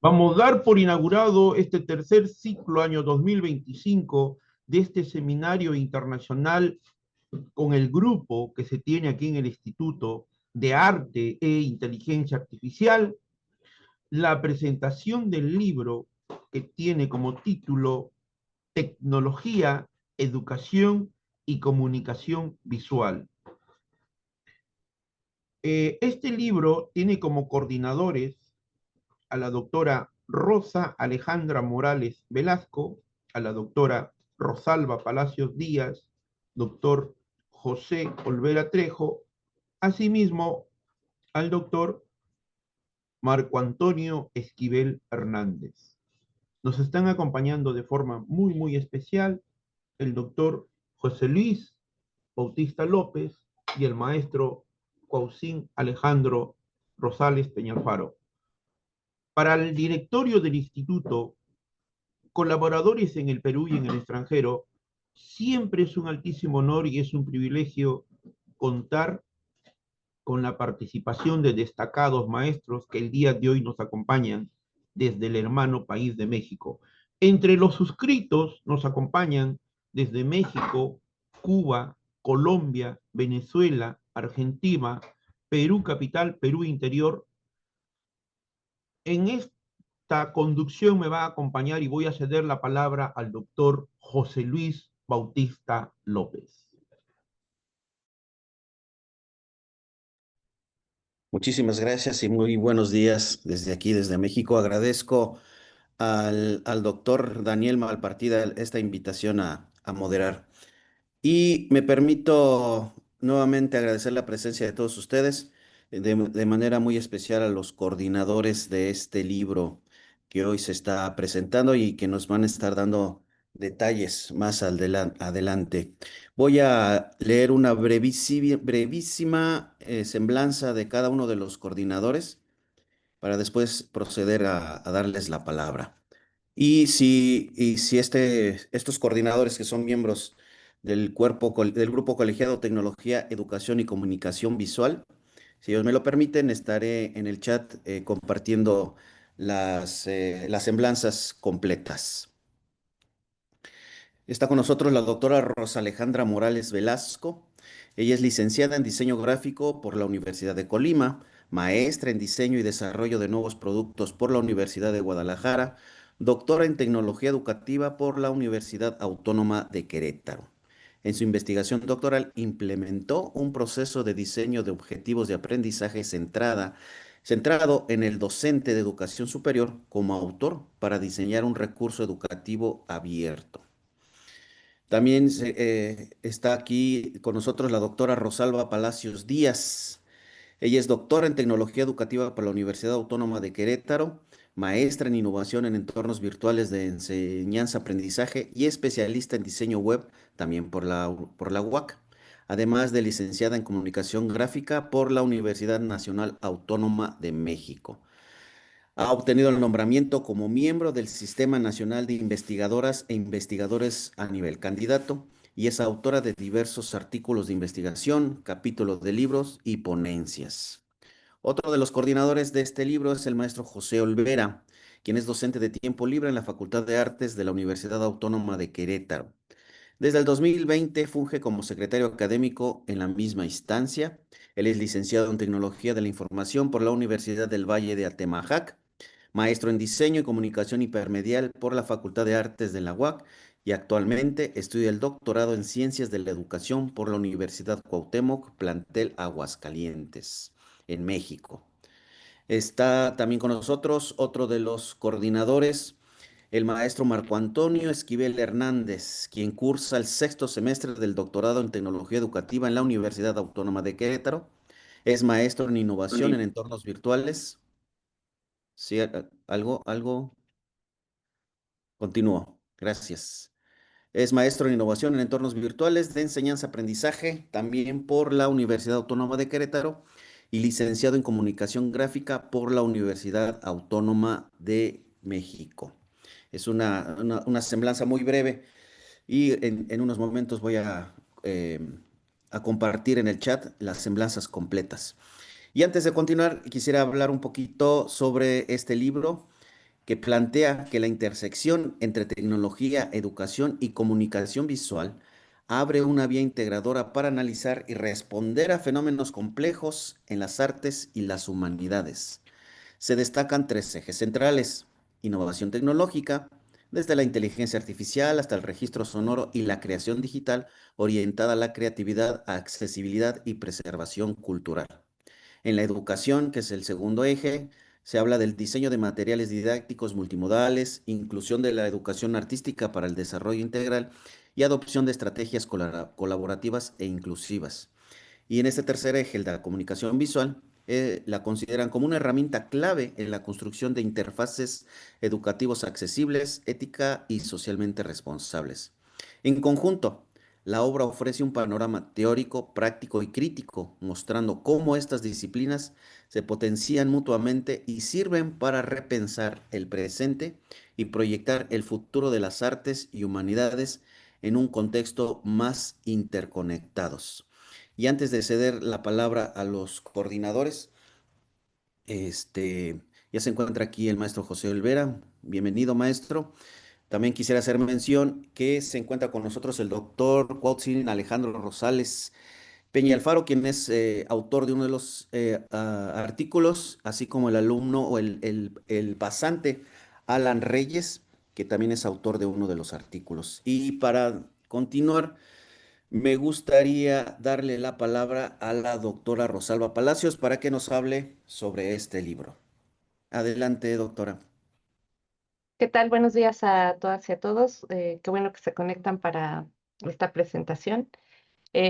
Vamos a dar por inaugurado este tercer ciclo año 2025 de este seminario internacional con el grupo que se tiene aquí en el Instituto de Arte e Inteligencia Artificial, la presentación del libro que tiene como título Tecnología, Educación y Comunicación Visual. Este libro tiene como coordinadores a la doctora Rosa Alejandra Morales Velasco, a la doctora Rosalba Palacios Díaz, doctor José Olvera Trejo, asimismo al doctor Marco Antonio Esquivel Hernández. Nos están acompañando de forma muy especial el doctor José Luis Bautista López y el maestro Cuaucín Alejandro Rosales Peñalfaro. Para el directorio del instituto, colaboradores en el Perú y en el extranjero, siempre es un altísimo honor y es un privilegio contar con la participación de destacados maestros que el día de hoy nos acompañan desde el hermano país de México. Entre los suscritos nos acompañan desde México, Cuba, Colombia, Venezuela, Argentina, Perú capital, Perú interior. En esta conducción me va a acompañar y voy a ceder la palabra al doctor José Luis Bautista López. Muchísimas gracias y muy buenos días desde aquí, desde México. Agradezco al doctor Daniel Malpartida esta invitación a moderar. Y me permito nuevamente agradecer la presencia de todos ustedes, de manera muy especial a los coordinadores de este libro que hoy se está presentando y que nos van a estar dando detalles más adelante. Voy a leer una brevísima semblanza de cada uno de los coordinadores para después proceder a darles la palabra. Y si estos coordinadores que son miembros del grupo colegiado Tecnología, Educación y Comunicación Visual, si ellos me lo permiten, estaré en el chat compartiendo las semblanzas completas. Está con nosotros la doctora Rosa Alejandra Morales Velasco. Ella es licenciada en diseño gráfico por la Universidad de Colima, maestra en diseño y desarrollo de nuevos productos por la Universidad de Guadalajara, doctora en tecnología educativa por la Universidad Autónoma de Querétaro. En su investigación doctoral implementó un proceso de diseño de objetivos de aprendizaje centrado en el docente de educación superior como autor para diseñar un recurso educativo abierto. También está aquí con nosotros la doctora Rosalba Palacios Díaz. Ella es doctora en tecnología educativa por la Universidad Autónoma de Querétaro, maestra en innovación en entornos virtuales de enseñanza-aprendizaje y especialista en diseño web también por la UAC, además de licenciada en comunicación gráfica por la Universidad Nacional Autónoma de México. Ha obtenido el nombramiento como miembro del Sistema Nacional de Investigadoras e Investigadores a nivel candidato y es autora de diversos artículos de investigación, capítulos de libros y ponencias. Otro de los coordinadores de este libro es el maestro José Olvera, quien es docente de tiempo libre en la Facultad de Artes de la Universidad Autónoma de Querétaro. Desde el 2020 funge como secretario académico en la misma instancia. Él es licenciado en Tecnología de la Información por la Universidad del Valle de Atemajac, maestro en Diseño y Comunicación Hipermedial por la Facultad de Artes de la UAC y actualmente estudia el doctorado en Ciencias de la Educación por la Universidad Cuauhtémoc, plantel Aguascalientes, en México. Está también con nosotros otro de los coordinadores, el maestro Marco Antonio Esquivel Hernández, quien cursa el sexto semestre del doctorado en Tecnología Educativa en la Universidad Autónoma de Querétaro. Es maestro en innovación en entornos virtuales. Sí, algo. Continúo. Gracias. Es maestro en innovación en entornos virtuales de enseñanza-aprendizaje, también por la Universidad Autónoma de Querétaro, y licenciado en comunicación gráfica por la Universidad Autónoma de México. Es una semblanza muy breve y en unos momentos voy a compartir en el chat las semblanzas completas. Y antes de continuar, quisiera hablar un poquito sobre este libro. que plantea que la intersección entre tecnología, educación y comunicación visual abre una vía integradora para analizar y responder a fenómenos complejos en las artes y las humanidades. Se destacan tres ejes centrales: innovación tecnológica, desde la inteligencia artificial hasta el registro sonoro y la creación digital orientada a la creatividad, accesibilidad y preservación cultural. En la educación, que es el segundo eje, se habla del diseño de materiales didácticos multimodales, inclusión de la educación artística para el desarrollo integral y adopción de estrategias colaborativas e inclusivas. Y en este tercer eje, el de la comunicación visual, la consideran como una herramienta clave en la construcción de interfaces educativos accesibles, ética y socialmente responsables. En conjunto, la obra ofrece un panorama teórico, práctico y crítico, mostrando cómo estas disciplinas se potencian mutuamente y sirven para repensar el presente y proyectar el futuro de las artes y humanidades en un contexto más interconectados. Y antes de ceder la palabra a los coordinadores, ya se encuentra aquí el maestro José Olvera. Bienvenido, maestro. También quisiera hacer mención que se encuentra con nosotros el doctor Cuauhtzin Alejandro Rosales Peña Alfaro, quien es autor de uno de los artículos, así como el alumno o el pasante Alan Reyes, que también es autor de uno de los artículos. Y para continuar, me gustaría darle la palabra a la doctora Rosalba Palacios para que nos hable sobre este libro. Adelante, doctora. ¿Qué tal? Buenos días a todas y a todos. Qué bueno que se conectan para esta presentación.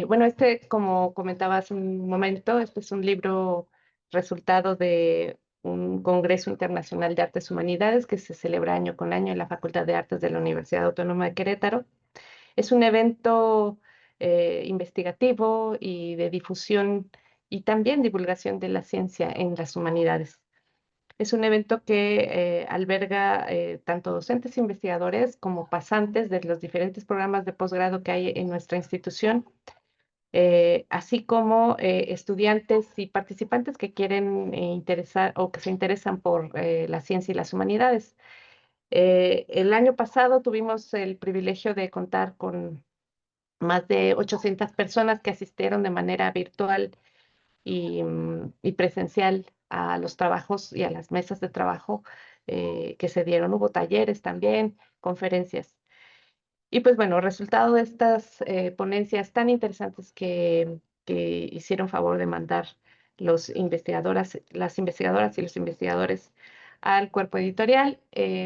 Bueno, como comentaba hace un momento, este es un libro resultado de un Congreso Internacional de Artes y Humanidades que se celebra año con año en la Facultad de Artes de la Universidad Autónoma de Querétaro. Es un evento investigativo y de difusión y también divulgación de la ciencia en las humanidades. Es un evento que alberga tanto docentes e investigadores como pasantes de los diferentes programas de posgrado que hay en nuestra institución, así como estudiantes y participantes que quieren interesar o que se interesan por la ciencia y las humanidades. El año pasado tuvimos el privilegio de contar con más de 800 personas que asistieron de manera virtual y presencial a los trabajos y a las mesas de trabajo que se dieron. Hubo talleres también, conferencias. Y pues bueno, resultado de estas ponencias tan interesantes que hicieron favor de mandar las investigadoras y los investigadores al cuerpo editorial,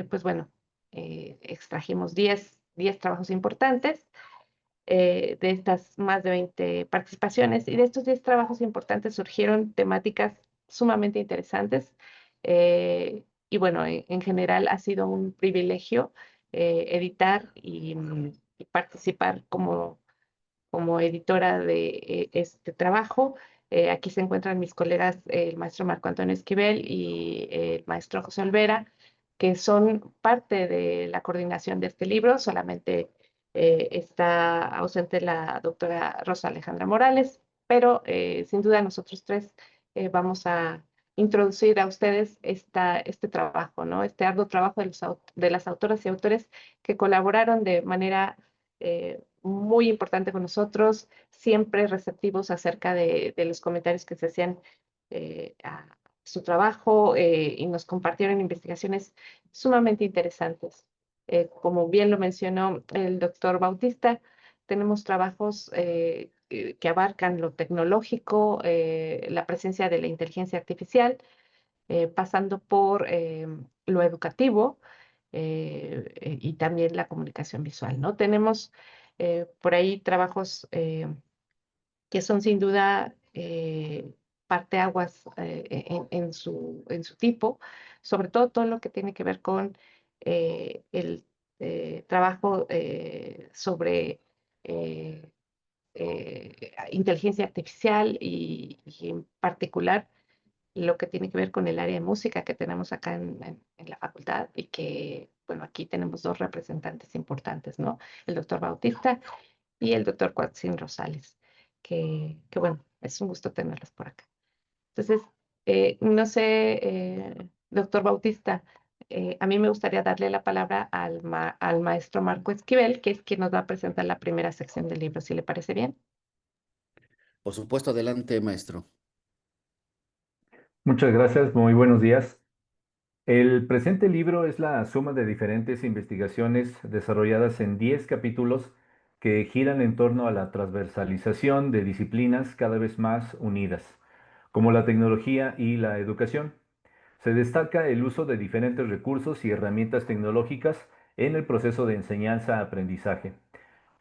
pues bueno, extrajimos 10 trabajos importantes de estas más de 20 participaciones y de estos 10 trabajos importantes surgieron temáticas sumamente interesantes y bueno, en general ha sido un privilegio editar y participar como editora de este trabajo. Aquí se encuentran mis colegas, el maestro Marco Antonio Esquivel y el maestro José Olvera, que son parte de la coordinación de este libro. Solamente está ausente la doctora Rosa Alejandra Morales, pero sin duda nosotros tres vamos a introducir a ustedes este trabajo, ¿no? Este arduo trabajo de las autoras y autores que colaboraron de manera muy importante con nosotros, siempre receptivos acerca de los comentarios que se hacían a su trabajo y nos compartieron investigaciones sumamente interesantes. Como bien lo mencionó el doctor Bautista, tenemos trabajos que abarcan lo tecnológico, la presencia de la inteligencia artificial, pasando por lo educativo y también la comunicación visual, ¿no? Tenemos por ahí trabajos que son sin duda parteaguas en su tipo, sobre todo lo que tiene que ver con el trabajo sobre eh, inteligencia artificial y en particular lo que tiene que ver con el área de música que tenemos acá en la facultad y que, bueno, aquí tenemos dos representantes importantes, ¿no? El doctor Bautista y el doctor Cuauhtzin Rosales, que bueno, es un gusto tenerlos por acá. Entonces, no sé, doctor Bautista, a mí me gustaría darle la palabra al maestro Marco Esquivel, que es quien nos va a presentar la primera sección del libro, si le parece bien. Por supuesto, adelante, maestro. Muchas gracias, muy buenos días. El presente libro es la suma de diferentes investigaciones desarrolladas en 10 capítulos que giran en torno a la transversalización de disciplinas cada vez más unidas, como la tecnología y la educación. Se destaca el uso de diferentes recursos y herramientas tecnológicas en el proceso de enseñanza-aprendizaje.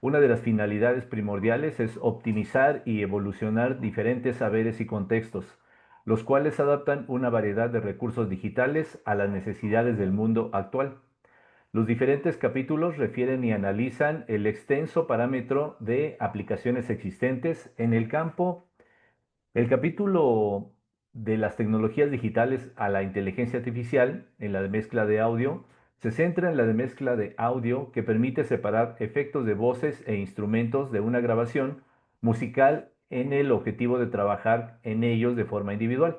Una de las finalidades primordiales es optimizar y evolucionar diferentes saberes y contextos, los cuales adaptan una variedad de recursos digitales a las necesidades del mundo actual. Los diferentes capítulos refieren y analizan el extenso parámetro de aplicaciones existentes en el campo. El capítulo de las tecnologías digitales a la inteligencia artificial en la mezcla de audio se centra en la mezcla de audio que permite separar efectos de voces e instrumentos de una grabación musical en el objetivo de trabajar en ellos de forma individual.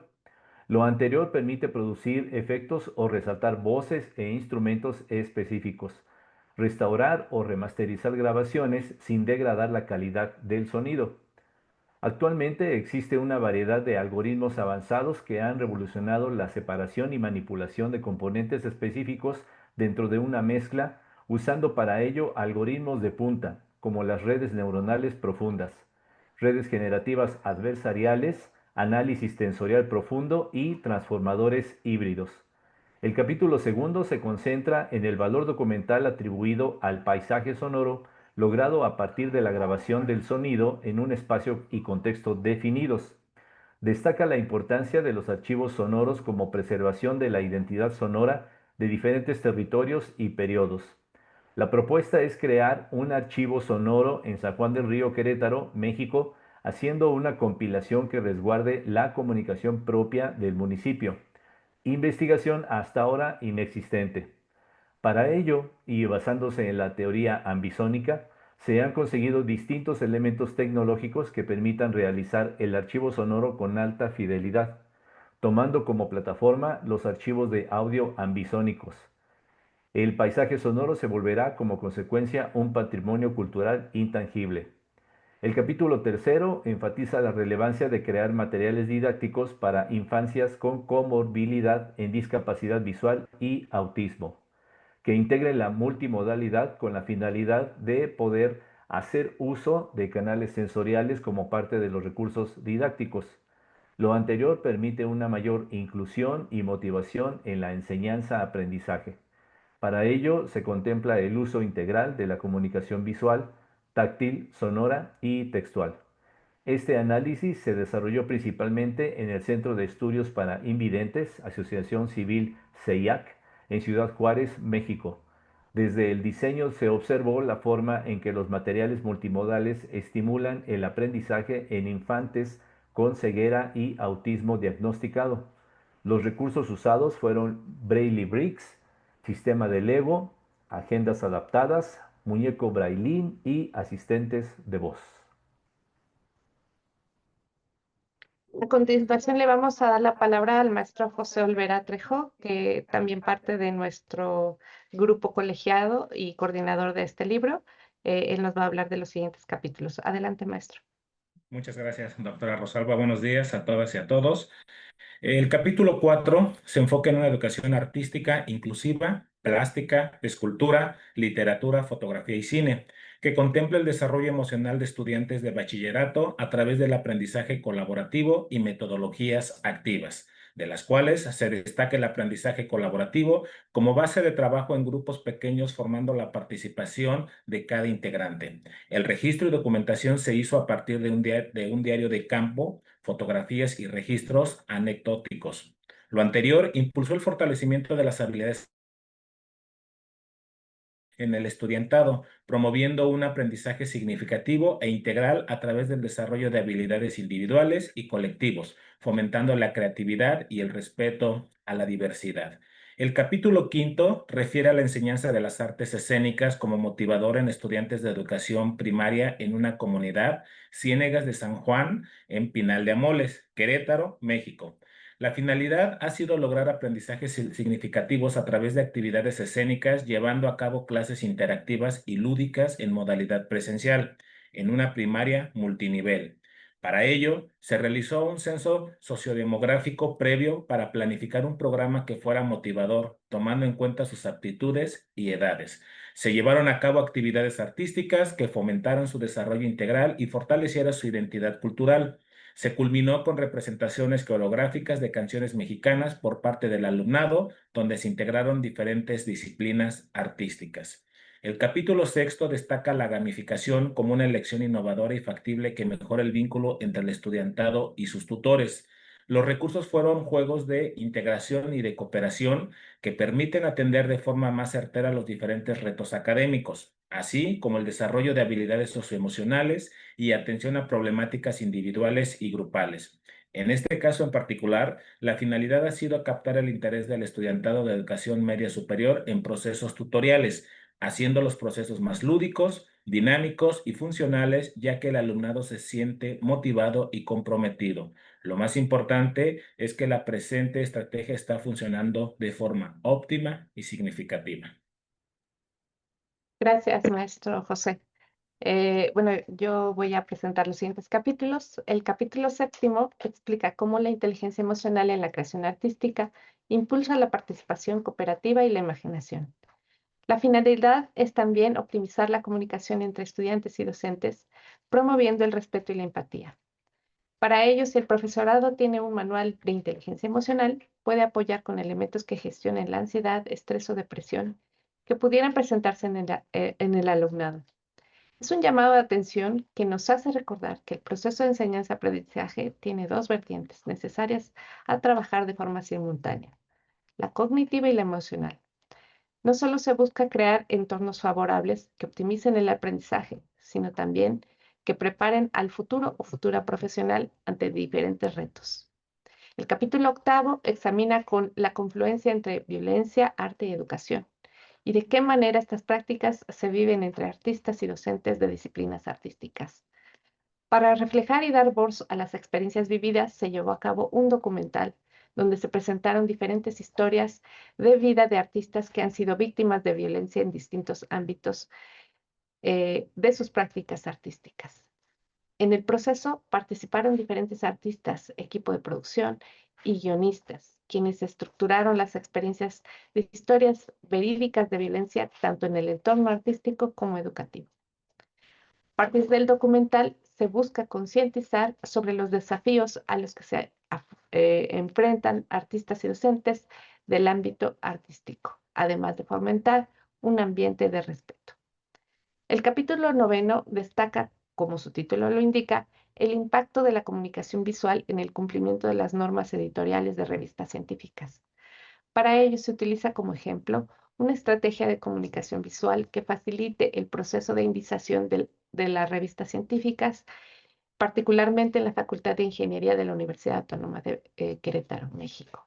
Lo anterior permite producir efectos o resaltar voces e instrumentos específicos, restaurar o remasterizar grabaciones sin degradar la calidad del sonido. Actualmente existe una variedad de algoritmos avanzados que han revolucionado la separación y manipulación de componentes específicos dentro de una mezcla, usando para ello algoritmos de punta, como las redes neuronales profundas, redes generativas adversariales, análisis tensorial profundo y transformadores híbridos. El capítulo segundo se concentra en el valor documental atribuido al paisaje sonoro logrado a partir de la grabación del sonido en un espacio y contexto definidos. Destaca la importancia de los archivos sonoros como preservación de la identidad sonora de diferentes territorios y periodos. La propuesta es crear un archivo sonoro en San Juan del Río, Querétaro, México, haciendo una compilación que resguarde la comunicación propia del municipio. Investigación hasta ahora inexistente. Para ello, y basándose en la teoría ambisónica, se han conseguido distintos elementos tecnológicos que permitan realizar el archivo sonoro con alta fidelidad, tomando como plataforma los archivos de audio ambisónicos. El paisaje sonoro se volverá como consecuencia un patrimonio cultural intangible. El capítulo tercero enfatiza la relevancia de crear materiales didácticos para infancias con comorbilidad en discapacidad visual y autismo, que integre la multimodalidad con la finalidad de poder hacer uso de canales sensoriales como parte de los recursos didácticos. Lo anterior permite una mayor inclusión y motivación en la enseñanza-aprendizaje. Para ello se contempla el uso integral de la comunicación visual, táctil, sonora y textual. Este análisis se desarrolló principalmente en el Centro de Estudios para Invidentes, Asociación Civil CEIAC, en Ciudad Juárez, México. Desde el diseño se observó la forma en que los materiales multimodales estimulan el aprendizaje en infantes con ceguera y autismo diagnosticado. Los recursos usados fueron Braille Bricks, sistema de Lego, agendas adaptadas, muñeco braillín y asistentes de voz. A continuación le vamos a dar la palabra al maestro José Olvera Trejo, que también parte de nuestro grupo colegiado y coordinador de este libro. Él nos va a hablar de los siguientes capítulos. Adelante, maestro. Muchas gracias, doctora Rosalba. Buenos días a todas y a todos. El capítulo 4 se enfoca en una educación artística inclusiva, plástica, escultura, literatura, fotografía y cine, que contempla el desarrollo emocional de estudiantes de bachillerato a través del aprendizaje colaborativo y metodologías activas, de las cuales se destaca el aprendizaje colaborativo como base de trabajo en grupos pequeños formando la participación de cada integrante. El registro y documentación se hizo a partir de un diario de campo, fotografías y registros anecdóticos. Lo anterior impulsó el fortalecimiento de las habilidades en el estudiantado, promoviendo un aprendizaje significativo e integral a través del desarrollo de habilidades individuales y colectivos, fomentando la creatividad y el respeto a la diversidad. El capítulo 5 refiere a la enseñanza de las artes escénicas como motivador en estudiantes de educación primaria en una comunidad, Ciénegas de San Juan, en Pinal de Amoles, Querétaro, México. La finalidad ha sido lograr aprendizajes significativos a través de actividades escénicas, llevando a cabo clases interactivas y lúdicas en modalidad presencial, en una primaria multinivel. Para ello, se realizó un censo sociodemográfico previo para planificar un programa que fuera motivador, tomando en cuenta sus aptitudes y edades. Se llevaron a cabo actividades artísticas que fomentaron su desarrollo integral y fortalecieran su identidad cultural. Se culminó con representaciones coreográficas de canciones mexicanas por parte del alumnado, donde se integraron diferentes disciplinas artísticas. El capítulo sexto destaca la gamificación como una elección innovadora y factible que mejora el vínculo entre el estudiantado y sus tutores. Los recursos fueron juegos de integración y de cooperación que permiten atender de forma más certera los diferentes retos académicos, así como el desarrollo de habilidades socioemocionales y atención a problemáticas individuales y grupales. En este caso en particular, la finalidad ha sido captar el interés del estudiantado de educación media superior en procesos tutoriales, haciendo los procesos más lúdicos, dinámicos y funcionales, ya que el alumnado se siente motivado y comprometido. Lo más importante es que la presente estrategia está funcionando de forma óptima y significativa. Gracias, maestro José. Bueno, yo voy a presentar los siguientes capítulos. El capítulo séptimo explica cómo la inteligencia emocional en la creación artística impulsa la participación cooperativa y la imaginación. La finalidad es también optimizar la comunicación entre estudiantes y docentes, promoviendo el respeto y la empatía. Para ello, si el profesorado tiene un manual de inteligencia emocional, puede apoyar con elementos que gestionen la ansiedad, estrés o depresión que pudieran presentarse en el alumnado. Es un llamado de atención que nos hace recordar que el proceso de enseñanza-aprendizaje tiene dos vertientes necesarias a trabajar de forma simultánea, la cognitiva y la emocional. No solo se busca crear entornos favorables que optimicen el aprendizaje, sino también que preparen al futuro o futura profesional ante diferentes retos. El capítulo octavo examina con la confluencia entre violencia, arte y educación y de qué manera estas prácticas se viven entre artistas y docentes de disciplinas artísticas. Para reflejar y dar voz a las experiencias vividas, se llevó a cabo un documental donde se presentaron diferentes historias de vida de artistas que han sido víctimas de violencia en distintos ámbitos de sus prácticas artísticas. En el proceso participaron diferentes artistas, equipo de producción y guionistas, quienes estructuraron las experiencias de historias verídicas de violencia tanto en el entorno artístico como educativo. A partir del documental se busca concientizar sobre los desafíos a los que se enfrentan artistas y docentes del ámbito artístico, además de fomentar un ambiente de respeto. El capítulo noveno destaca, como su título lo indica, el impacto de la comunicación visual en el cumplimiento de las normas editoriales de revistas científicas. Para ello se utiliza como ejemplo una estrategia de comunicación visual que facilite el proceso de indización de las revistas científicas, particularmente en la Facultad de Ingeniería de la Universidad Autónoma de Querétaro, México.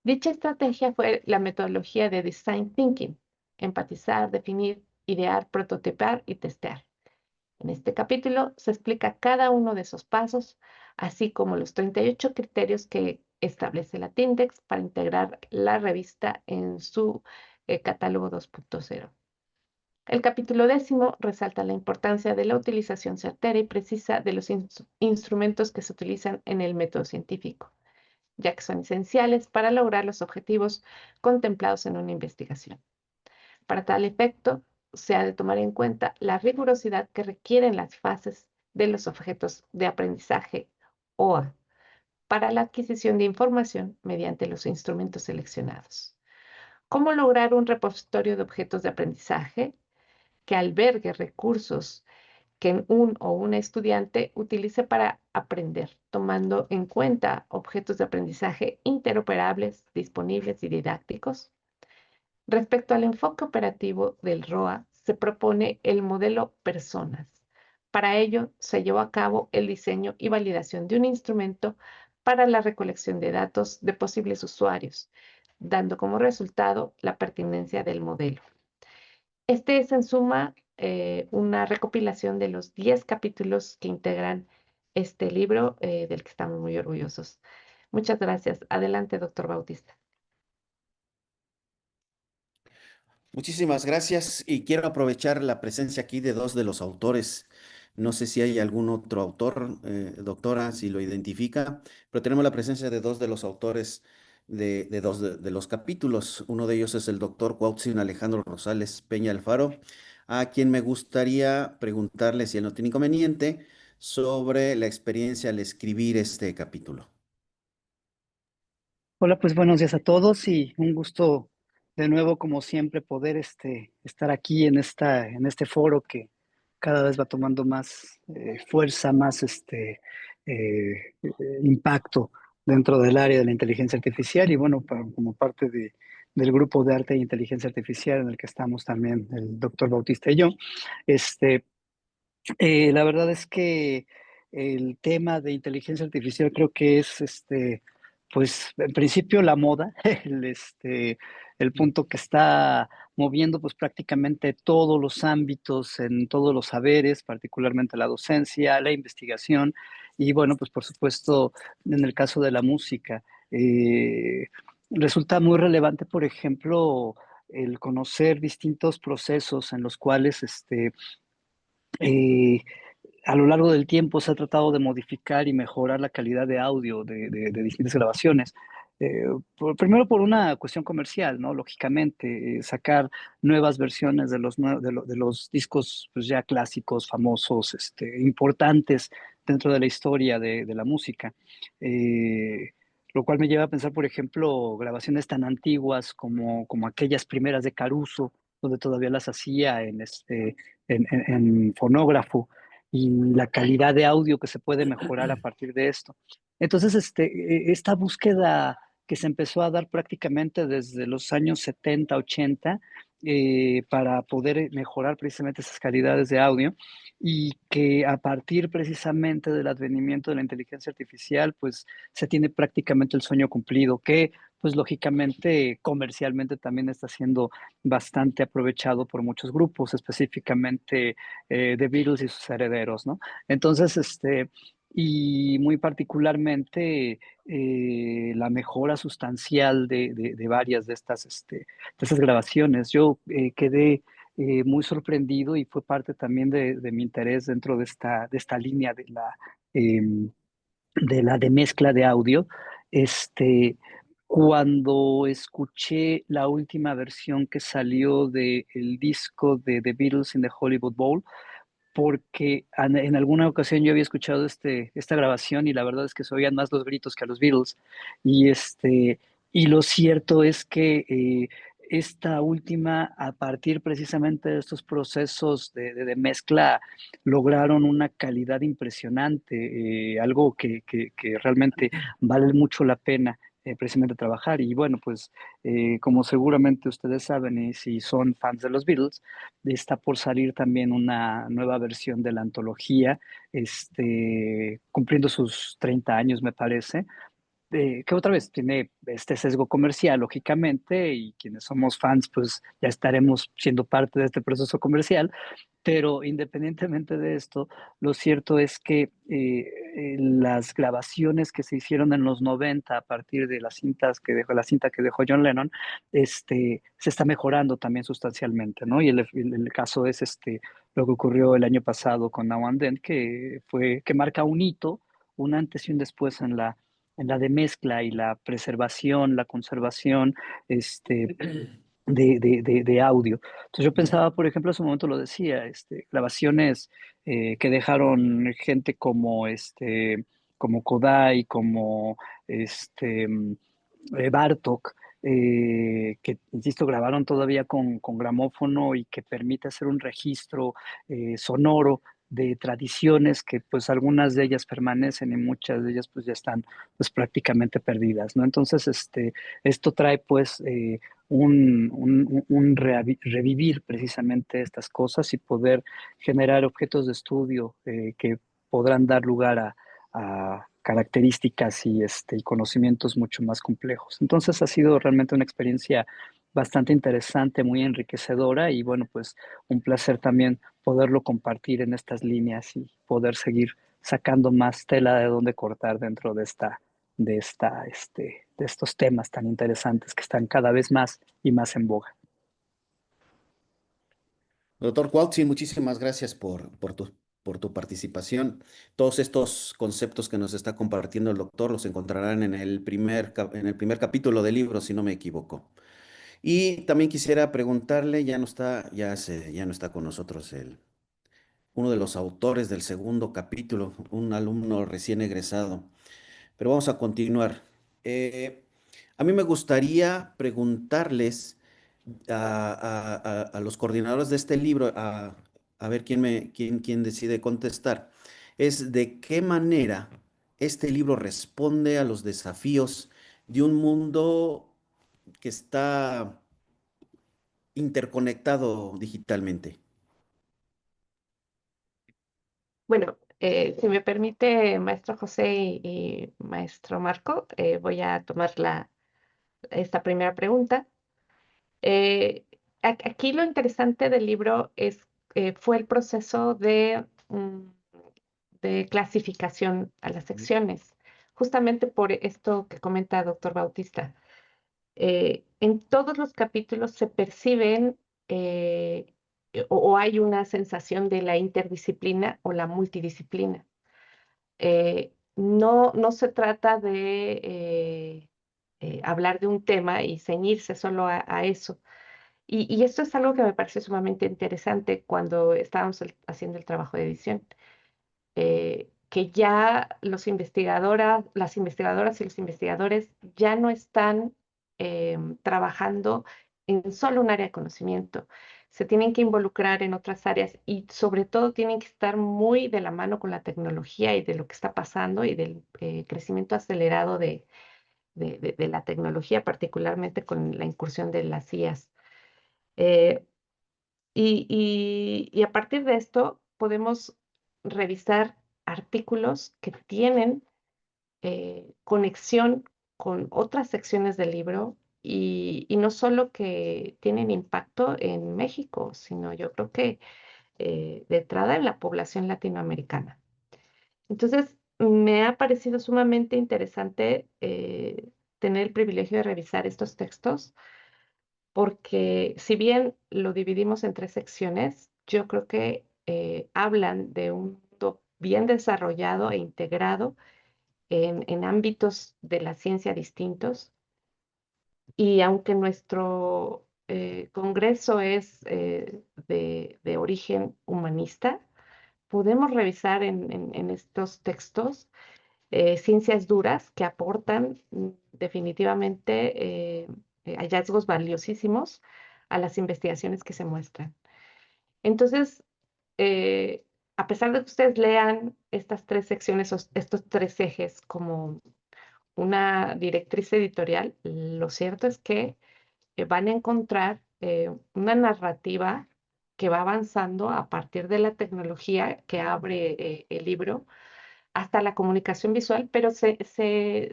Dicha estrategia fue la metodología de Design Thinking: empatizar, definir, idear, prototipar y testear. En este capítulo se explica cada uno de esos pasos, así como los 38 criterios que establece la Tindex para integrar la revista en su catálogo 2.0. El capítulo 10 resalta la importancia de la utilización certera y precisa de los instrumentos que se utilizan en el método científico, ya que son esenciales para lograr los objetivos contemplados en una investigación. Para tal efecto, se ha de tomar en cuenta la rigurosidad que requieren las fases de los objetos de aprendizaje OA para la adquisición de información mediante los instrumentos seleccionados. ¿Cómo lograr un repositorio de objetos de aprendizaje que albergue recursos que un o una estudiante utilice para aprender, tomando en cuenta objetos de aprendizaje interoperables, disponibles y didácticos? Respecto al enfoque operativo del ROA, se propone el modelo personas. Para ello, se llevó a cabo el diseño y validación de un instrumento para la recolección de datos de posibles usuarios, dando como resultado la pertinencia del modelo. Este es, en suma, una recopilación de los 10 capítulos que integran este libro, del que estamos muy orgullosos. Muchas gracias. Adelante, doctor Bautista. Muchísimas gracias y quiero aprovechar la presencia aquí de dos de los autores. No sé si hay algún otro autor, doctora, si lo identifica, pero tenemos la presencia de dos de los autores de dos de los capítulos. Uno de ellos es el doctor Cuauhtzin Alejandro Rosales Peña Alfaro, a quien me gustaría preguntarle, si él no tiene inconveniente, sobre la experiencia al escribir este capítulo. Hola, pues buenos días a todos y un gusto de nuevo, como siempre, poder estar aquí en este foro que cada vez va tomando más fuerza, más impacto dentro del área de la inteligencia artificial y bueno, como parte del grupo de arte e inteligencia artificial en el que estamos también el doctor Bautista y yo. Este, la verdad es que el tema de inteligencia artificial creo que es, pues, en principio la moda, el punto que está moviendo, pues, prácticamente todos los ámbitos, en todos los saberes, particularmente la docencia, la investigación, y bueno, pues, por supuesto, en el caso de la música, resulta muy relevante, por ejemplo, el conocer distintos procesos en los cuales, eh, a lo largo del tiempo se ha tratado de modificar y mejorar la calidad de audio de distintas grabaciones. Primero por una cuestión comercial, ¿no? Lógicamente, sacar nuevas versiones de los discos pues, ya clásicos, famosos, importantes dentro de la historia de la música. Eh, lo cual me lleva a pensar, por ejemplo, grabaciones tan antiguas como aquellas primeras de Caruso, donde todavía las hacía en fonógrafo y la calidad de audio que se puede mejorar a partir de esto. Entonces, esta búsqueda que se empezó a dar prácticamente desde los años 70, 80, para poder mejorar precisamente esas calidades de audio y que a partir precisamente del advenimiento de la inteligencia artificial, pues se tiene prácticamente el sueño cumplido, que pues lógicamente comercialmente también está siendo bastante aprovechado por muchos grupos, específicamente The Beatles y sus herederos, ¿no? Entonces, y muy particularmente la mejora sustancial de varias de estas grabaciones. Yo quedé muy sorprendido y fue parte también de mi interés dentro de esta línea em, de mezcla de audio. Este, Cuando escuché la última versión que salió del disco de The Beatles in the Hollywood Bowl, porque en alguna ocasión yo había escuchado esta grabación y la verdad es que se oían más los gritos que a los Beatles. Y, y lo cierto es que esta última, a partir precisamente de estos procesos de mezcla, lograron una calidad impresionante, algo que realmente vale mucho la pena. Precisamente trabajar y bueno pues como seguramente ustedes saben y si son fans de los Beatles, está por salir también una nueva versión de la antología, cumpliendo sus 30 años, me parece, que otra vez tiene este sesgo comercial, lógicamente, y quienes somos fans, pues ya estaremos siendo parte de este proceso comercial, pero independientemente de esto, lo cierto es que las grabaciones que se hicieron en los 90 a partir de la cinta que dejó John Lennon, se está mejorando también sustancialmente, ¿no? Y el caso es lo que ocurrió el año pasado con Now and Then, que marca un hito, un antes y un después en la de mezcla y la preservación, la conservación de audio. Entonces yo pensaba, por ejemplo, en su momento lo decía, grabaciones que dejaron gente como Kodai, como este, Bartók, que, insisto, grabaron todavía con gramófono y que permite hacer un registro sonoro de tradiciones que pues algunas de ellas permanecen y muchas de ellas pues ya están pues prácticamente perdidas, ¿no? Entonces, esto trae pues revivir precisamente estas cosas y poder generar objetos de estudio que podrán dar lugar a características y conocimientos mucho más complejos. Entonces ha sido realmente una experiencia bastante interesante, muy enriquecedora y bueno, pues un placer también poderlo compartir en estas líneas y poder seguir sacando más tela de donde cortar dentro de estos temas tan interesantes que están cada vez más y más en boga. Doctor Cuauhtsin, muchísimas gracias por tu participación. Todos estos conceptos que nos está compartiendo el doctor los encontrarán en en el primer capítulo del libro, si no me equivoco. Y también quisiera preguntarle, ya no está con nosotros uno de los autores del segundo capítulo, un alumno recién egresado. Pero vamos a continuar. Eh, a mí me gustaría preguntarles a los coordinadores de este libro, a ver quién decide contestar, es de qué manera este libro responde a los desafíos de un mundo que está interconectado digitalmente. Bueno, si me permite, maestro José y maestro Marco, voy a tomar esta primera pregunta. Eh, Aquí lo interesante del libro fue el proceso de clasificación a las secciones, justamente por esto que comenta el doctor Bautista. En todos los capítulos se perciben o hay una sensación de la interdisciplina o la multidisciplina. No se trata de hablar de un tema y ceñirse solo a eso. Y esto es algo que me pareció sumamente interesante cuando estábamos haciendo el trabajo de edición, que ya las investigadoras y los investigadores ya no están trabajando en solo un área de conocimiento. Se tienen que involucrar en otras áreas y sobre todo tienen que estar muy de la mano con la tecnología y de lo que está pasando y del crecimiento acelerado de la tecnología, particularmente con la incursión de las IAs. Eh, y a partir de esto podemos revisar artículos que tienen conexión con otras secciones del libro y no solo que tienen impacto en México, sino yo creo que de entrada en la población latinoamericana. Entonces, me ha parecido sumamente interesante tener el privilegio de revisar estos textos porque si bien lo dividimos en tres secciones, yo creo que hablan de un mundo bien desarrollado e integrado en ámbitos de la ciencia distintos. Y aunque nuestro Congreso es de origen humanista, podemos revisar en estos textos ciencias duras que aportan definitivamente hallazgos valiosísimos a las investigaciones que se muestran. Entonces, eh, a pesar de que ustedes lean estas tres secciones, estos tres ejes como una directriz editorial, lo cierto es que van a encontrar una narrativa que va avanzando a partir de la tecnología que abre el libro hasta la comunicación visual, pero se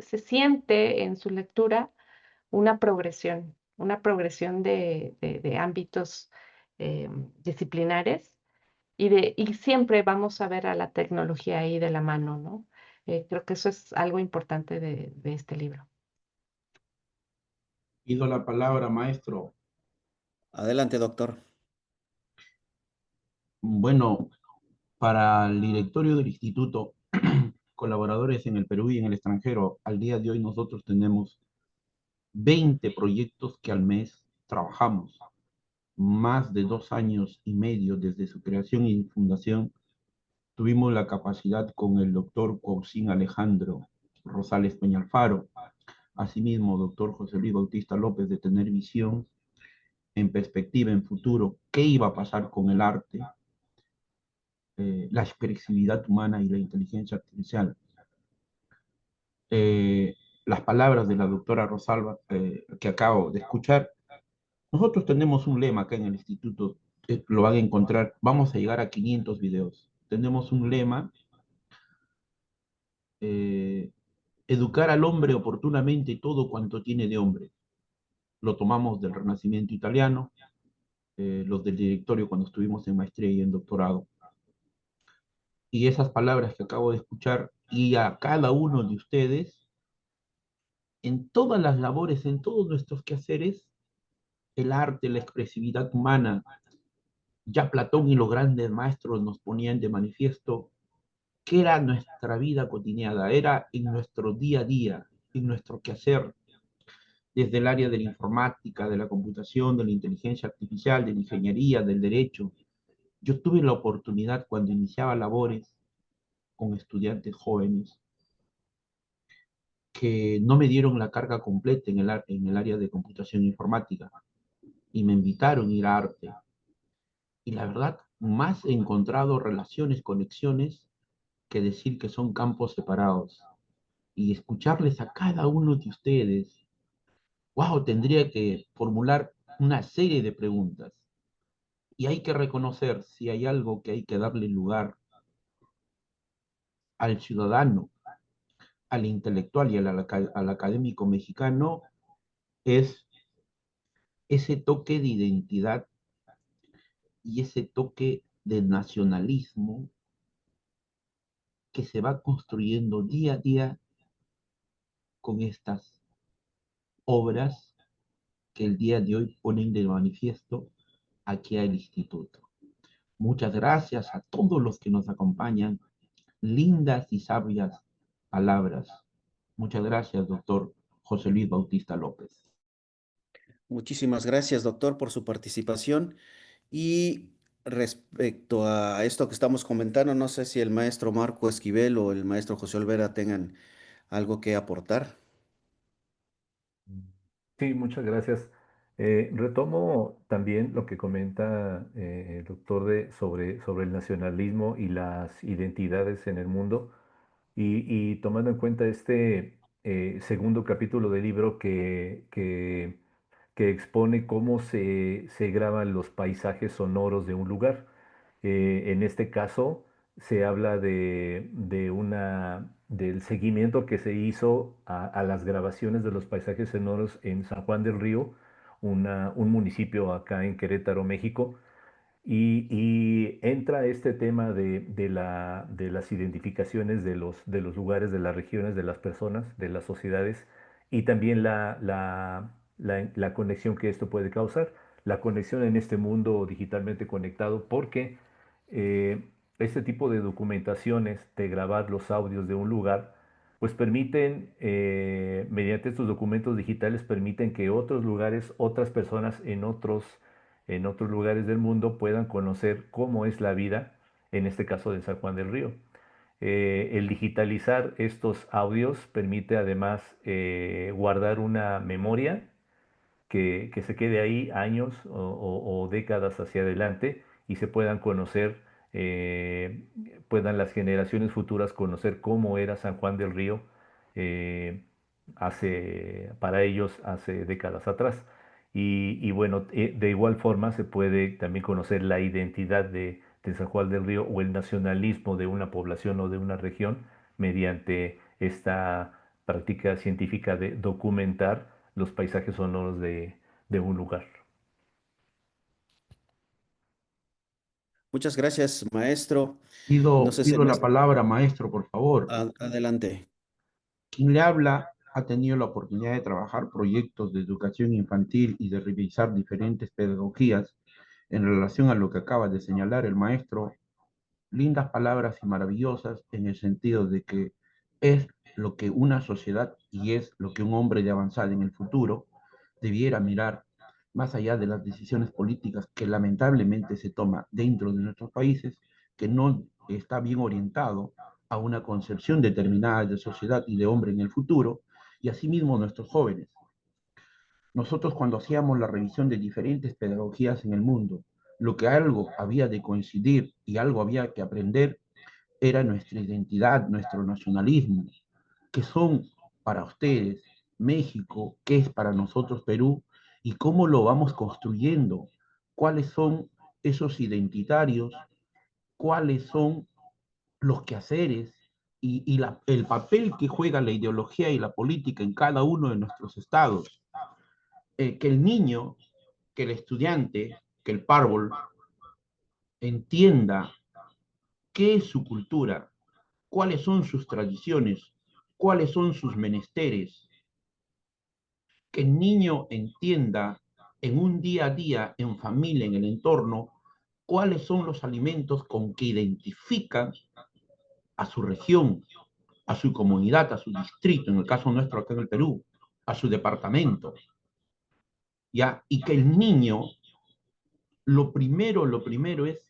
siente en su lectura una progresión de ámbitos disciplinares y siempre vamos a ver a la tecnología ahí de la mano, ¿no? Creo que eso es algo importante de este libro. Pido la palabra, maestro. Adelante, doctor. Bueno, para el directorio del instituto, colaboradores en el Perú y en el extranjero, al día de hoy nosotros tenemos 20 proyectos que al mes trabajamos. Más de 2 años y medio desde su creación y fundación, tuvimos la capacidad con el doctor Cuauhtsin Alejandro Rosales Peñalfaro, asimismo doctor José Luis Bautista López, de tener visión en perspectiva, en futuro, qué iba a pasar con el arte, la expresividad humana y la inteligencia artificial. Las palabras de la doctora Rosalba que acabo de escuchar. Nosotros tenemos un lema acá en el instituto, lo van a encontrar, vamos a llegar a 500 videos. Tenemos un lema, eh, educar al hombre oportunamente todo cuanto tiene de hombre. Lo tomamos del Renacimiento italiano, los del directorio cuando estuvimos en maestría y en doctorado. Y esas palabras que acabo de escuchar, y a cada uno de ustedes en todas las labores, en todos nuestros quehaceres, el arte, la expresividad humana, ya Platón y los grandes maestros nos ponían de manifiesto que era nuestra vida cotidiana, era en nuestro día a día, en nuestro quehacer, desde el área de la informática, de la computación, de la inteligencia artificial, de la ingeniería, del derecho. Yo tuve la oportunidad cuando iniciaba labores con estudiantes jóvenes que no me dieron la carga completa en el área de computación informática y me invitaron a ir a arte. Y la verdad, más he encontrado relaciones, conexiones, que decir que son campos separados. Y escucharles a cada uno de ustedes, wow, tendría que formular una serie de preguntas. Y hay que reconocer si hay algo que hay que darle lugar al ciudadano, al intelectual y al académico mexicano, es ese toque de identidad y ese toque de nacionalismo que se va construyendo día a día con estas obras que el día de hoy ponen de manifiesto aquí al instituto. Muchas gracias a todos los que nos acompañan. Lindas y sabias palabras. Muchas gracias, doctor José Luis Bautista López. Muchísimas gracias, doctor, por su participación. Y respecto a esto que estamos comentando, no sé si el maestro Marco Esquivel o el maestro José Olvera tengan algo que aportar. Sí, muchas gracias. Retomo también lo que comenta el doctor sobre el nacionalismo y las identidades en el mundo y tomando en cuenta este segundo capítulo del libro que expone cómo se graban los paisajes sonoros de un lugar. En este caso se habla del seguimiento que se hizo a las grabaciones de los paisajes sonoros en San Juan del Río, un municipio acá en Querétaro, México. Y entra este tema de las identificaciones de los lugares, de las regiones, de las personas, de las sociedades y también la conexión que esto puede causar, la conexión en este mundo digitalmente conectado, porque eh, este tipo de documentaciones, de grabar los audios de un lugar, pues permiten, mediante estos documentos digitales, permiten que otros lugares, otras personas en otros lugares del mundo puedan conocer cómo es la vida, en este caso de San Juan del Río. El digitalizar estos audios permite además guardar una memoria que se quede ahí años o décadas hacia adelante y se puedan conocer, eh, puedan las generaciones futuras conocer cómo era San Juan del Río eh, para ellos hace décadas atrás. Y bueno, de igual forma se puede también conocer la identidad de San Juan del Río o el nacionalismo de una población o de una región mediante esta práctica científica de documentar los paisajes sonoros de un lugar. Muchas gracias, maestro. No Pido, sé si el pido la maestro... palabra, maestro, por favor. Adelante. Quien le habla ha tenido la oportunidad de trabajar proyectos de educación infantil y de revisar diferentes pedagogías en relación a lo que acaba de señalar el maestro. Lindas palabras y maravillosas en el sentido de que es lo que una sociedad y es lo que un hombre de avanzada en el futuro debiera mirar más allá de las decisiones políticas que lamentablemente se toma dentro de nuestros países, que no está bien orientado a una concepción determinada de sociedad y de hombre en el futuro, y asimismo nuestros jóvenes. Nosotros cuando hacíamos la revisión de diferentes pedagogías en el mundo, lo que algo había de coincidir y algo había que aprender era nuestra identidad, nuestro nacionalismo, que son para ustedes México, qué es para nosotros Perú y cómo lo vamos construyendo, cuáles son esos identitarios, cuáles son los quehaceres el papel que juega la ideología y la política en cada uno de nuestros estados. Que el niño, que el estudiante, que el párvul entienda qué es su cultura, cuáles son sus tradiciones, cuáles son sus menesteres, que el niño entienda en un día a día, en familia, en el entorno, cuáles son los alimentos con que identifican a su región, a su comunidad, a su distrito, en el caso nuestro acá en el Perú, a su departamento, ¿ya? Y que el niño, lo primero es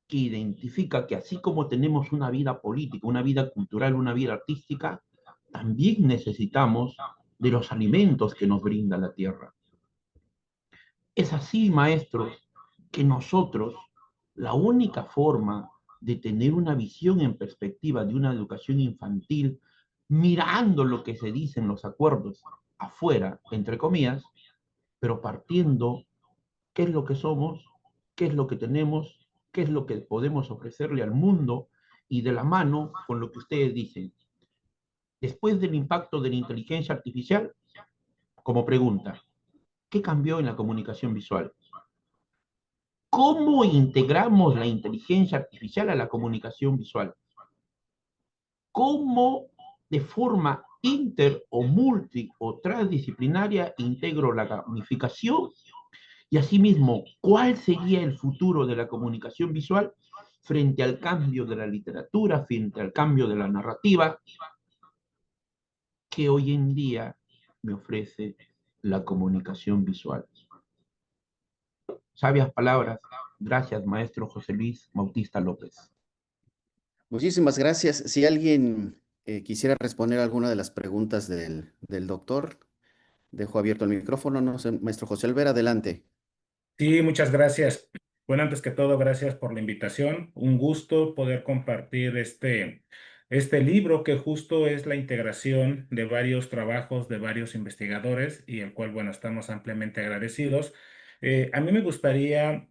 que identifica que así como tenemos una vida política, una vida cultural, una vida artística, también necesitamos de los alimentos que nos brinda la tierra. Es así, maestros, que nosotros, la única forma de tener una visión en perspectiva de una educación infantil, mirando lo que se dice en los acuerdos afuera, entre comillas, pero partiendo qué es lo que somos, qué es lo que tenemos, qué es lo que podemos ofrecerle al mundo y de la mano con lo que ustedes dicen. Después del impacto de la inteligencia artificial, como pregunta, ¿qué cambió en la comunicación visual? ¿Cómo integramos la inteligencia artificial a la comunicación visual? ¿Cómo de forma inter o multi o transdisciplinaria integro la gamificación? Y asimismo, ¿cuál sería el futuro de la comunicación visual frente al cambio de la literatura, frente al cambio de la narrativa que hoy en día me ofrece la comunicación visual? Sabias palabras. Gracias, maestro José Luis Bautista López. Muchísimas gracias. Si alguien quisiera responder alguna de las preguntas del doctor, dejo abierto el micrófono. No sé, maestro José Olvera, adelante. Sí, muchas gracias. Bueno, antes que todo, gracias por la invitación. Un gusto poder compartir este libro que justo es la integración de varios trabajos de varios investigadores y el cual, bueno, estamos ampliamente agradecidos. A mí me gustaría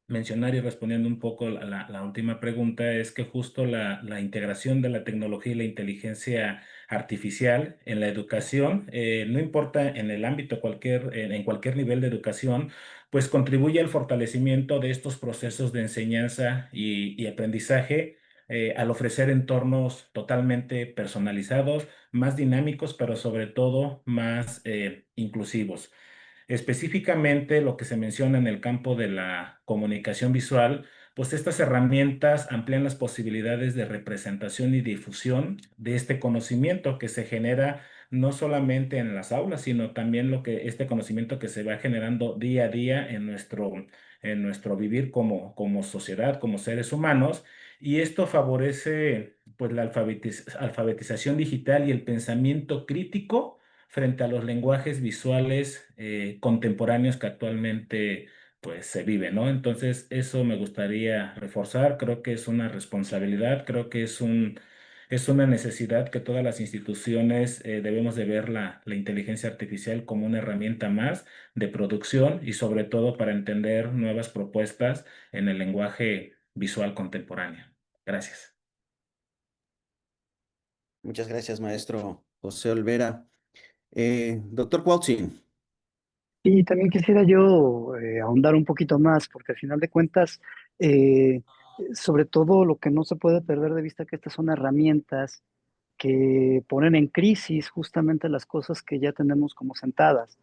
mencionar y respondiendo un poco la última pregunta es que justo la integración de la tecnología y la inteligencia artificial en la educación, no importa en el ámbito en cualquier nivel de educación, pues contribuye al fortalecimiento de estos procesos de enseñanza y aprendizaje al ofrecer entornos totalmente personalizados, más dinámicos, pero sobre todo más inclusivos. Específicamente lo que se menciona en el campo de la comunicación visual, pues estas herramientas amplían las posibilidades de representación y difusión de este conocimiento que se genera no solamente en las aulas, sino también este conocimiento que se va generando día a día en nuestro vivir como sociedad, como seres humanos. Y esto favorece pues la alfabetización digital y el pensamiento crítico frente a los lenguajes visuales contemporáneos que actualmente pues se viven, ¿no? Entonces, eso me gustaría reforzar, creo que es una responsabilidad, creo que es una necesidad que todas las instituciones debemos de ver la inteligencia artificial como una herramienta más de producción y sobre todo para entender nuevas propuestas en el lenguaje visual contemporáneo. Gracias. Muchas gracias, maestro José Olvera. Doctor Cuautzin. Y también quisiera yo ahondar un poquito más, porque al final de cuentas, eh, sobre todo lo que no se puede perder de vista que estas son herramientas que ponen en crisis justamente las cosas que ya tenemos como sentadas.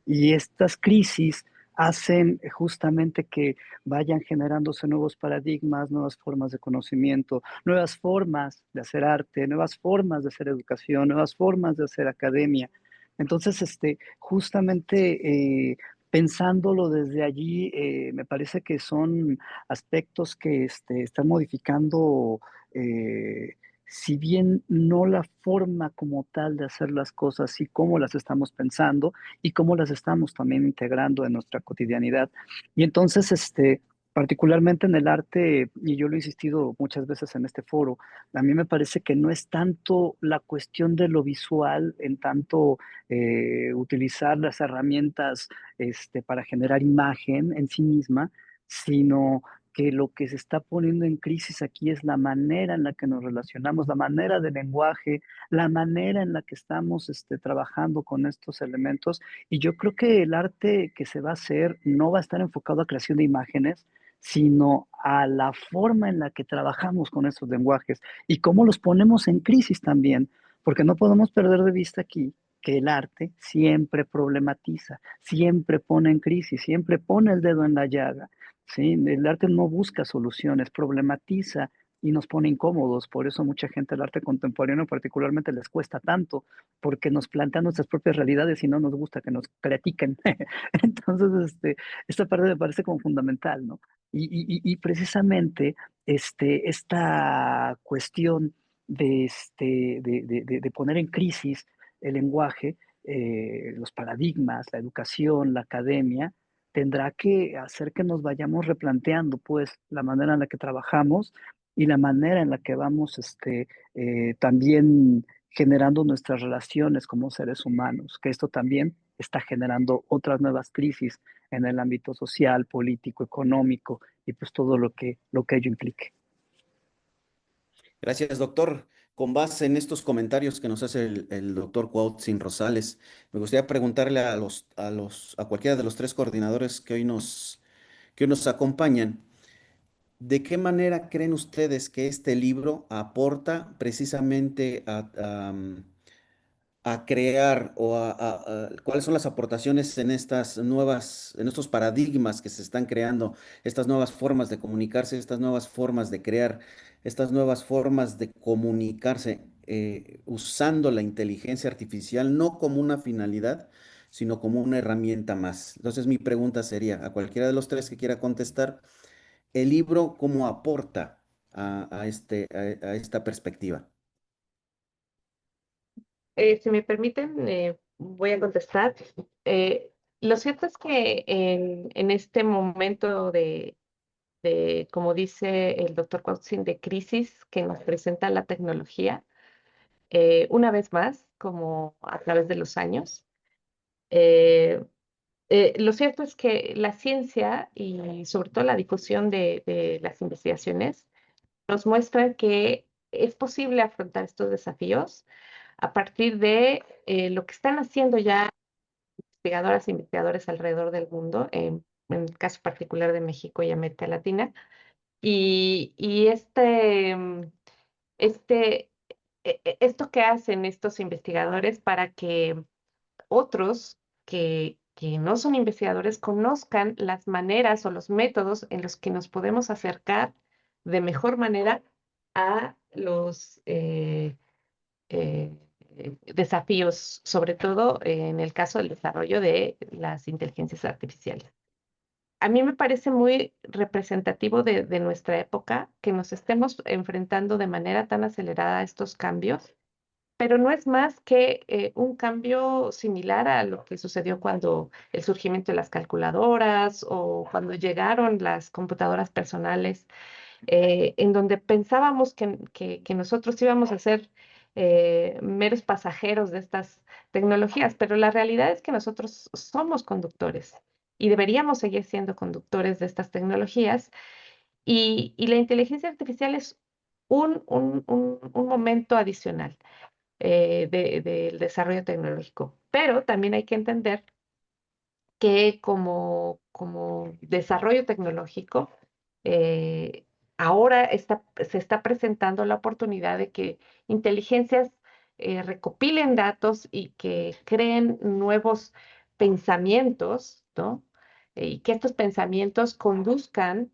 Y estas crisis hacen justamente que vayan generándose nuevos paradigmas, nuevas formas de conocimiento, nuevas formas de hacer arte, nuevas formas de hacer educación, nuevas formas de hacer academia. Entonces, justamente pensándolo desde allí, me parece que son aspectos que están modificando, eh, si bien no la forma como tal de hacer las cosas y cómo las estamos pensando, y cómo las estamos también integrando en nuestra cotidianidad. Y entonces, particularmente en el arte, y yo lo he insistido muchas veces en este foro, a mí me parece que no es tanto la cuestión de lo visual, en tanto utilizar las herramientas para generar imagen en sí misma, sino que lo que se está poniendo en crisis aquí es la manera en la que nos relacionamos, la manera del lenguaje, la manera en la que estamos trabajando con estos elementos. Y yo creo que el arte que se va a hacer no va a estar enfocado a creación de imágenes, sino a la forma en la que trabajamos con estos lenguajes y cómo los ponemos en crisis también, porque no podemos perder de vista aquí que el arte siempre problematiza, siempre pone en crisis, siempre pone el dedo en la llaga, ¿sí? El arte no busca soluciones, problematiza y nos pone incómodos. Por eso mucha gente al arte contemporáneo particularmente les cuesta tanto, porque nos plantean nuestras propias realidades y no nos gusta que nos critiquen. Entonces, esta parte me parece como fundamental, ¿no? Y precisamente esta cuestión de poner en crisis el lenguaje, los paradigmas, la educación, la academia, tendrá que hacer que nos vayamos replanteando, pues, la manera en la que trabajamos y la manera en la que vamos, también generando nuestras relaciones como seres humanos, que esto también está generando otras nuevas crisis en el ámbito social, político, económico y pues todo lo que ello implique. Gracias, doctor. Con base en estos comentarios que nos hace el doctor Cuauhtzin Rosales, me gustaría preguntarle a cualquiera de los tres coordinadores que hoy nos acompañan, ¿de qué manera creen ustedes que este libro aporta precisamente a crear cuáles son las aportaciones en en estos paradigmas que se están creando, estas nuevas formas de comunicarse, estas nuevas formas de crear, estas nuevas formas de comunicarse, usando la inteligencia artificial no como una finalidad, sino como una herramienta más? Entonces mi pregunta sería, a cualquiera de los tres que quiera contestar, ¿el libro cómo aporta a esta perspectiva? Si me permiten, voy a contestar. Lo cierto es que en este momento como dice el doctor Cuauhtzin, de crisis que nos presenta la tecnología, una vez más, como a través de los años, eh, lo cierto es que la ciencia y sobre todo la difusión de las investigaciones nos muestra que es posible afrontar estos desafíos a partir de lo que están haciendo ya investigadoras e investigadores alrededor del mundo, en el caso particular de México y América Latina. Y este, esto que hacen estos investigadores para que otros que no son investigadores conozcan las maneras o los métodos en los que nos podemos acercar de mejor manera a los desafíos, sobre todo en el caso del desarrollo de las inteligencias artificiales. A mí me parece muy representativo de nuestra época que nos estemos enfrentando de manera tan acelerada a estos cambios, pero no es más que un cambio similar a lo que sucedió cuando el surgimiento de las calculadoras o cuando llegaron las computadoras personales, en donde pensábamos que nosotros íbamos a ser meros pasajeros de estas tecnologías, pero la realidad es que nosotros somos conductores y deberíamos seguir siendo conductores de estas tecnologías. Y la inteligencia artificial es un momento adicional del desarrollo tecnológico. Pero también hay que entender que como desarrollo tecnológico, eh, ahora se está presentando la oportunidad de que inteligencias recopilen datos y que creen nuevos pensamientos, ¿no? Y que estos pensamientos conduzcan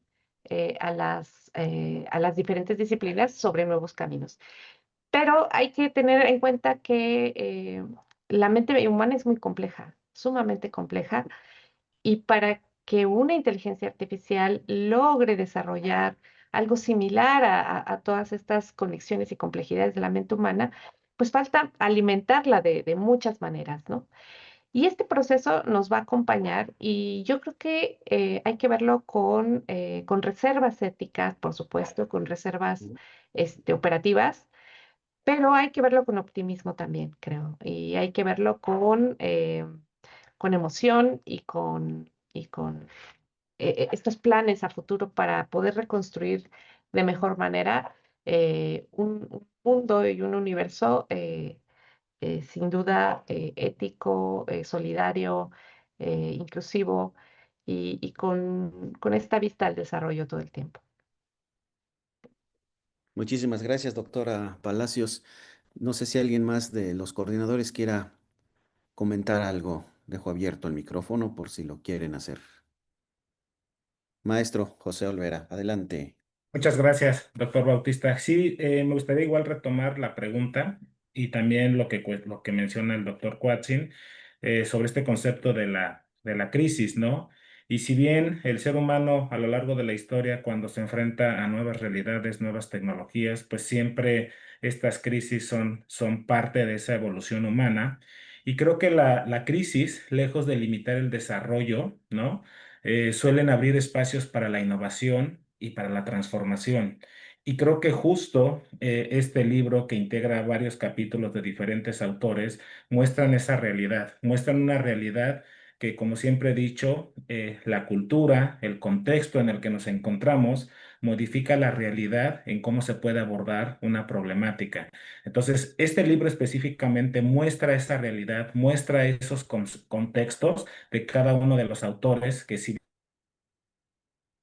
a las diferentes disciplinas sobre nuevos caminos. Pero hay que tener en cuenta que la mente humana es muy compleja, sumamente compleja, y para que una inteligencia artificial logre desarrollar algo similar a todas estas conexiones y complejidades de la mente humana, pues falta alimentarla de muchas maneras, ¿no? Y este proceso nos va a acompañar y yo creo que hay que verlo con reservas éticas, por supuesto, con reservas operativas, pero hay que verlo con optimismo también, creo. Y hay que verlo con emoción y con estos planes a futuro para poder reconstruir de mejor manera un mundo y un universo sin duda ético, solidario, inclusivo y con esta vista al desarrollo todo el tiempo. Muchísimas gracias, doctora Palacios. No sé si alguien más de los coordinadores quiera comentar algo. Dejo abierto el micrófono por si lo quieren hacer. Maestro José Olvera, adelante. Muchas gracias, doctor Bautista. Sí, me gustaría igual retomar la pregunta y también lo que menciona el doctor Quatzin sobre este concepto de la crisis, ¿no? Y si bien el ser humano a lo largo de la historia, cuando se enfrenta a nuevas realidades, nuevas tecnologías, pues siempre estas crisis son parte de esa evolución humana. Y creo que la crisis, lejos de limitar el desarrollo, ¿no? Suelen abrir espacios para la innovación y para la transformación. Y creo que justo este libro, que integra varios capítulos de diferentes autores, muestran esa realidad, muestran una realidad que, como siempre he dicho, la cultura, el contexto en el que nos encontramos, modifica la realidad en cómo se puede abordar una problemática. Entonces, este libro específicamente muestra esa realidad, muestra esos contextos de cada uno de los autores, que si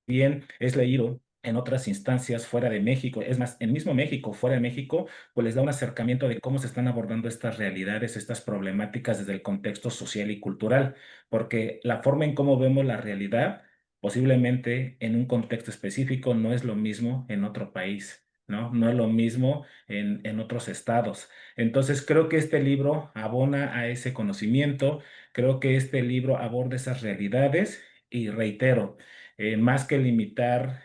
bien es leído en otras instancias fuera de México, es más, en mismo México, fuera de México, pues les da un acercamiento de cómo se están abordando estas realidades, estas problemáticas desde el contexto social y cultural, porque la forma en cómo vemos la realidad, posiblemente en un contexto específico, no es lo mismo en otro país. ¿No? No es lo mismo en otros estados. Entonces, creo que este libro abona a ese conocimiento, creo que este libro aborda esas realidades y reitero, más que limitar,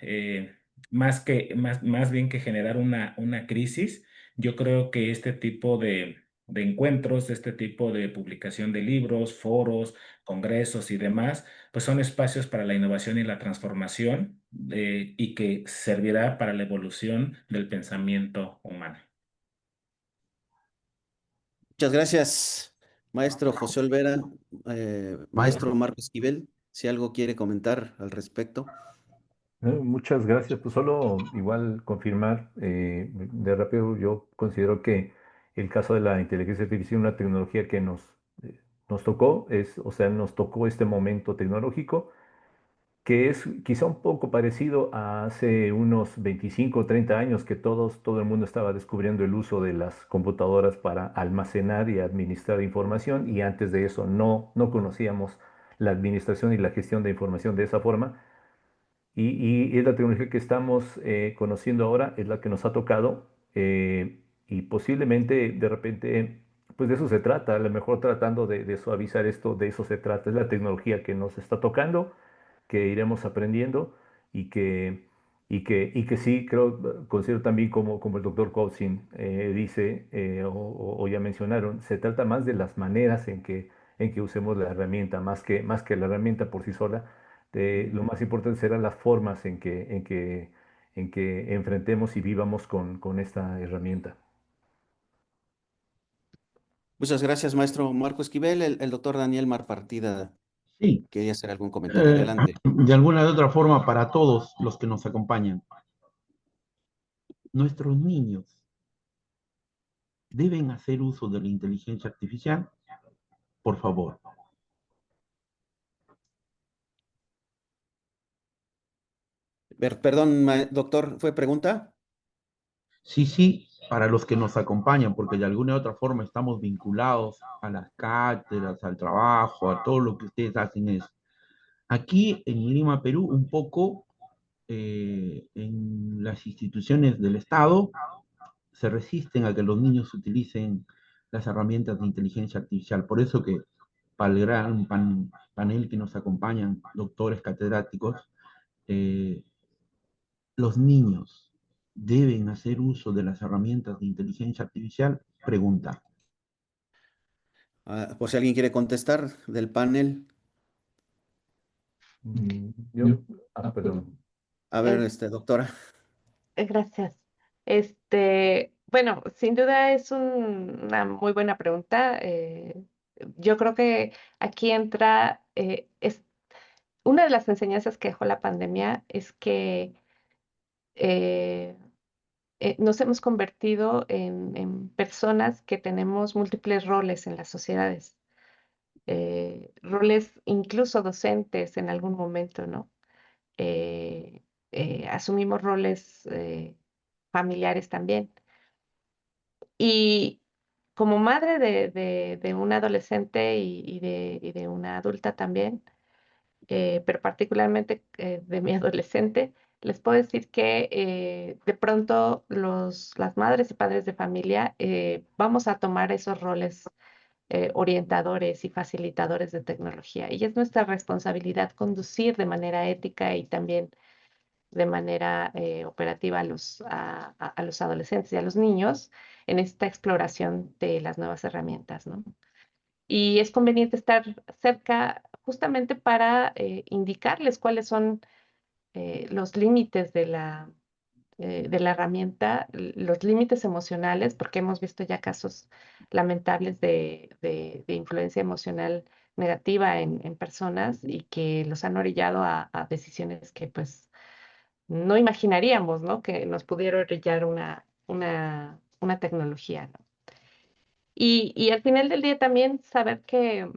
más bien que generar una crisis, yo creo que este tipo de encuentros, este tipo de publicación de libros, foros, congresos y demás, pues son espacios para la innovación y la transformación, y que servirá para la evolución del pensamiento humano. Muchas gracias, maestro José Olvera. Maestro Marco Esquivel, si algo quiere comentar al respecto. Muchas gracias. Pues solo igual confirmar, de rápido, yo considero que el caso de la inteligencia artificial, una tecnología que nos tocó, o sea, nos tocó este momento tecnológico, que es quizá un poco parecido a hace unos 25 o 30 años que todo el mundo estaba descubriendo el uso de las computadoras para almacenar y administrar información, y antes de eso no conocíamos la administración y la gestión de información de esa forma. Y es la tecnología que estamos conociendo ahora, es la que nos ha tocado, y posiblemente de repente, pues de eso se trata, a lo mejor tratando de suavizar esto, de eso se trata, es la tecnología que nos está tocando, que iremos aprendiendo y que sí, creo, considero también como el doctor Coaching dice, o ya mencionaron, se trata más de las maneras en que usemos la herramienta, más que la herramienta por sí sola. Lo más importante serán las formas en que enfrentemos y vivamos con esta herramienta. Muchas gracias, maestro Marco Esquivel. El doctor Daniel Marpartida Sí, quería hacer algún comentario. Adelante. de alguna de otra forma para todos los que nos acompañan. Nuestros niños deben hacer uso de la inteligencia artificial, por favor. Perdón, doctor, ¿fue pregunta? Sí, sí, para los que nos acompañan, porque de alguna u otra forma estamos vinculados a las cátedras, al trabajo, a todo lo que ustedes hacen eso. Aquí en Lima, Perú, un poco en las instituciones del Estado se resisten a que los niños utilicen las herramientas de inteligencia artificial. Por eso que para el gran panel que nos acompañan, doctores catedráticos, eh, los niños deben hacer uso de las herramientas de inteligencia artificial. Pregunta. Por si alguien quiere contestar del panel. Yo, perdón. A ver, Eh, doctora. Gracias. Bueno, sin duda es una muy buena pregunta. Yo creo que aquí entra, es una de las enseñanzas que dejó la pandemia es que eh, nos hemos convertido en personas que tenemos múltiples roles en las sociedades, roles incluso docentes en algún momento, ¿no? Eh, Asumimos roles familiares también. Y como madre de un adolescente y de una adulta también, pero particularmente de mi adolescente, les puedo decir que de pronto las madres y padres de familia vamos a tomar esos roles orientadores y facilitadores de tecnología. Y es nuestra responsabilidad conducir de manera ética y también de manera operativa a los adolescentes y a los niños en esta exploración de las nuevas herramientas, ¿no? Y es conveniente estar cerca justamente para indicarles cuáles son los límites de la herramienta, los límites emocionales, porque hemos visto ya casos lamentables de influencia emocional negativa en personas y que los han orillado a decisiones que pues no imaginaríamos, ¿no? Que nos pudiera orillar una tecnología, ¿no? Y al final del día también saber que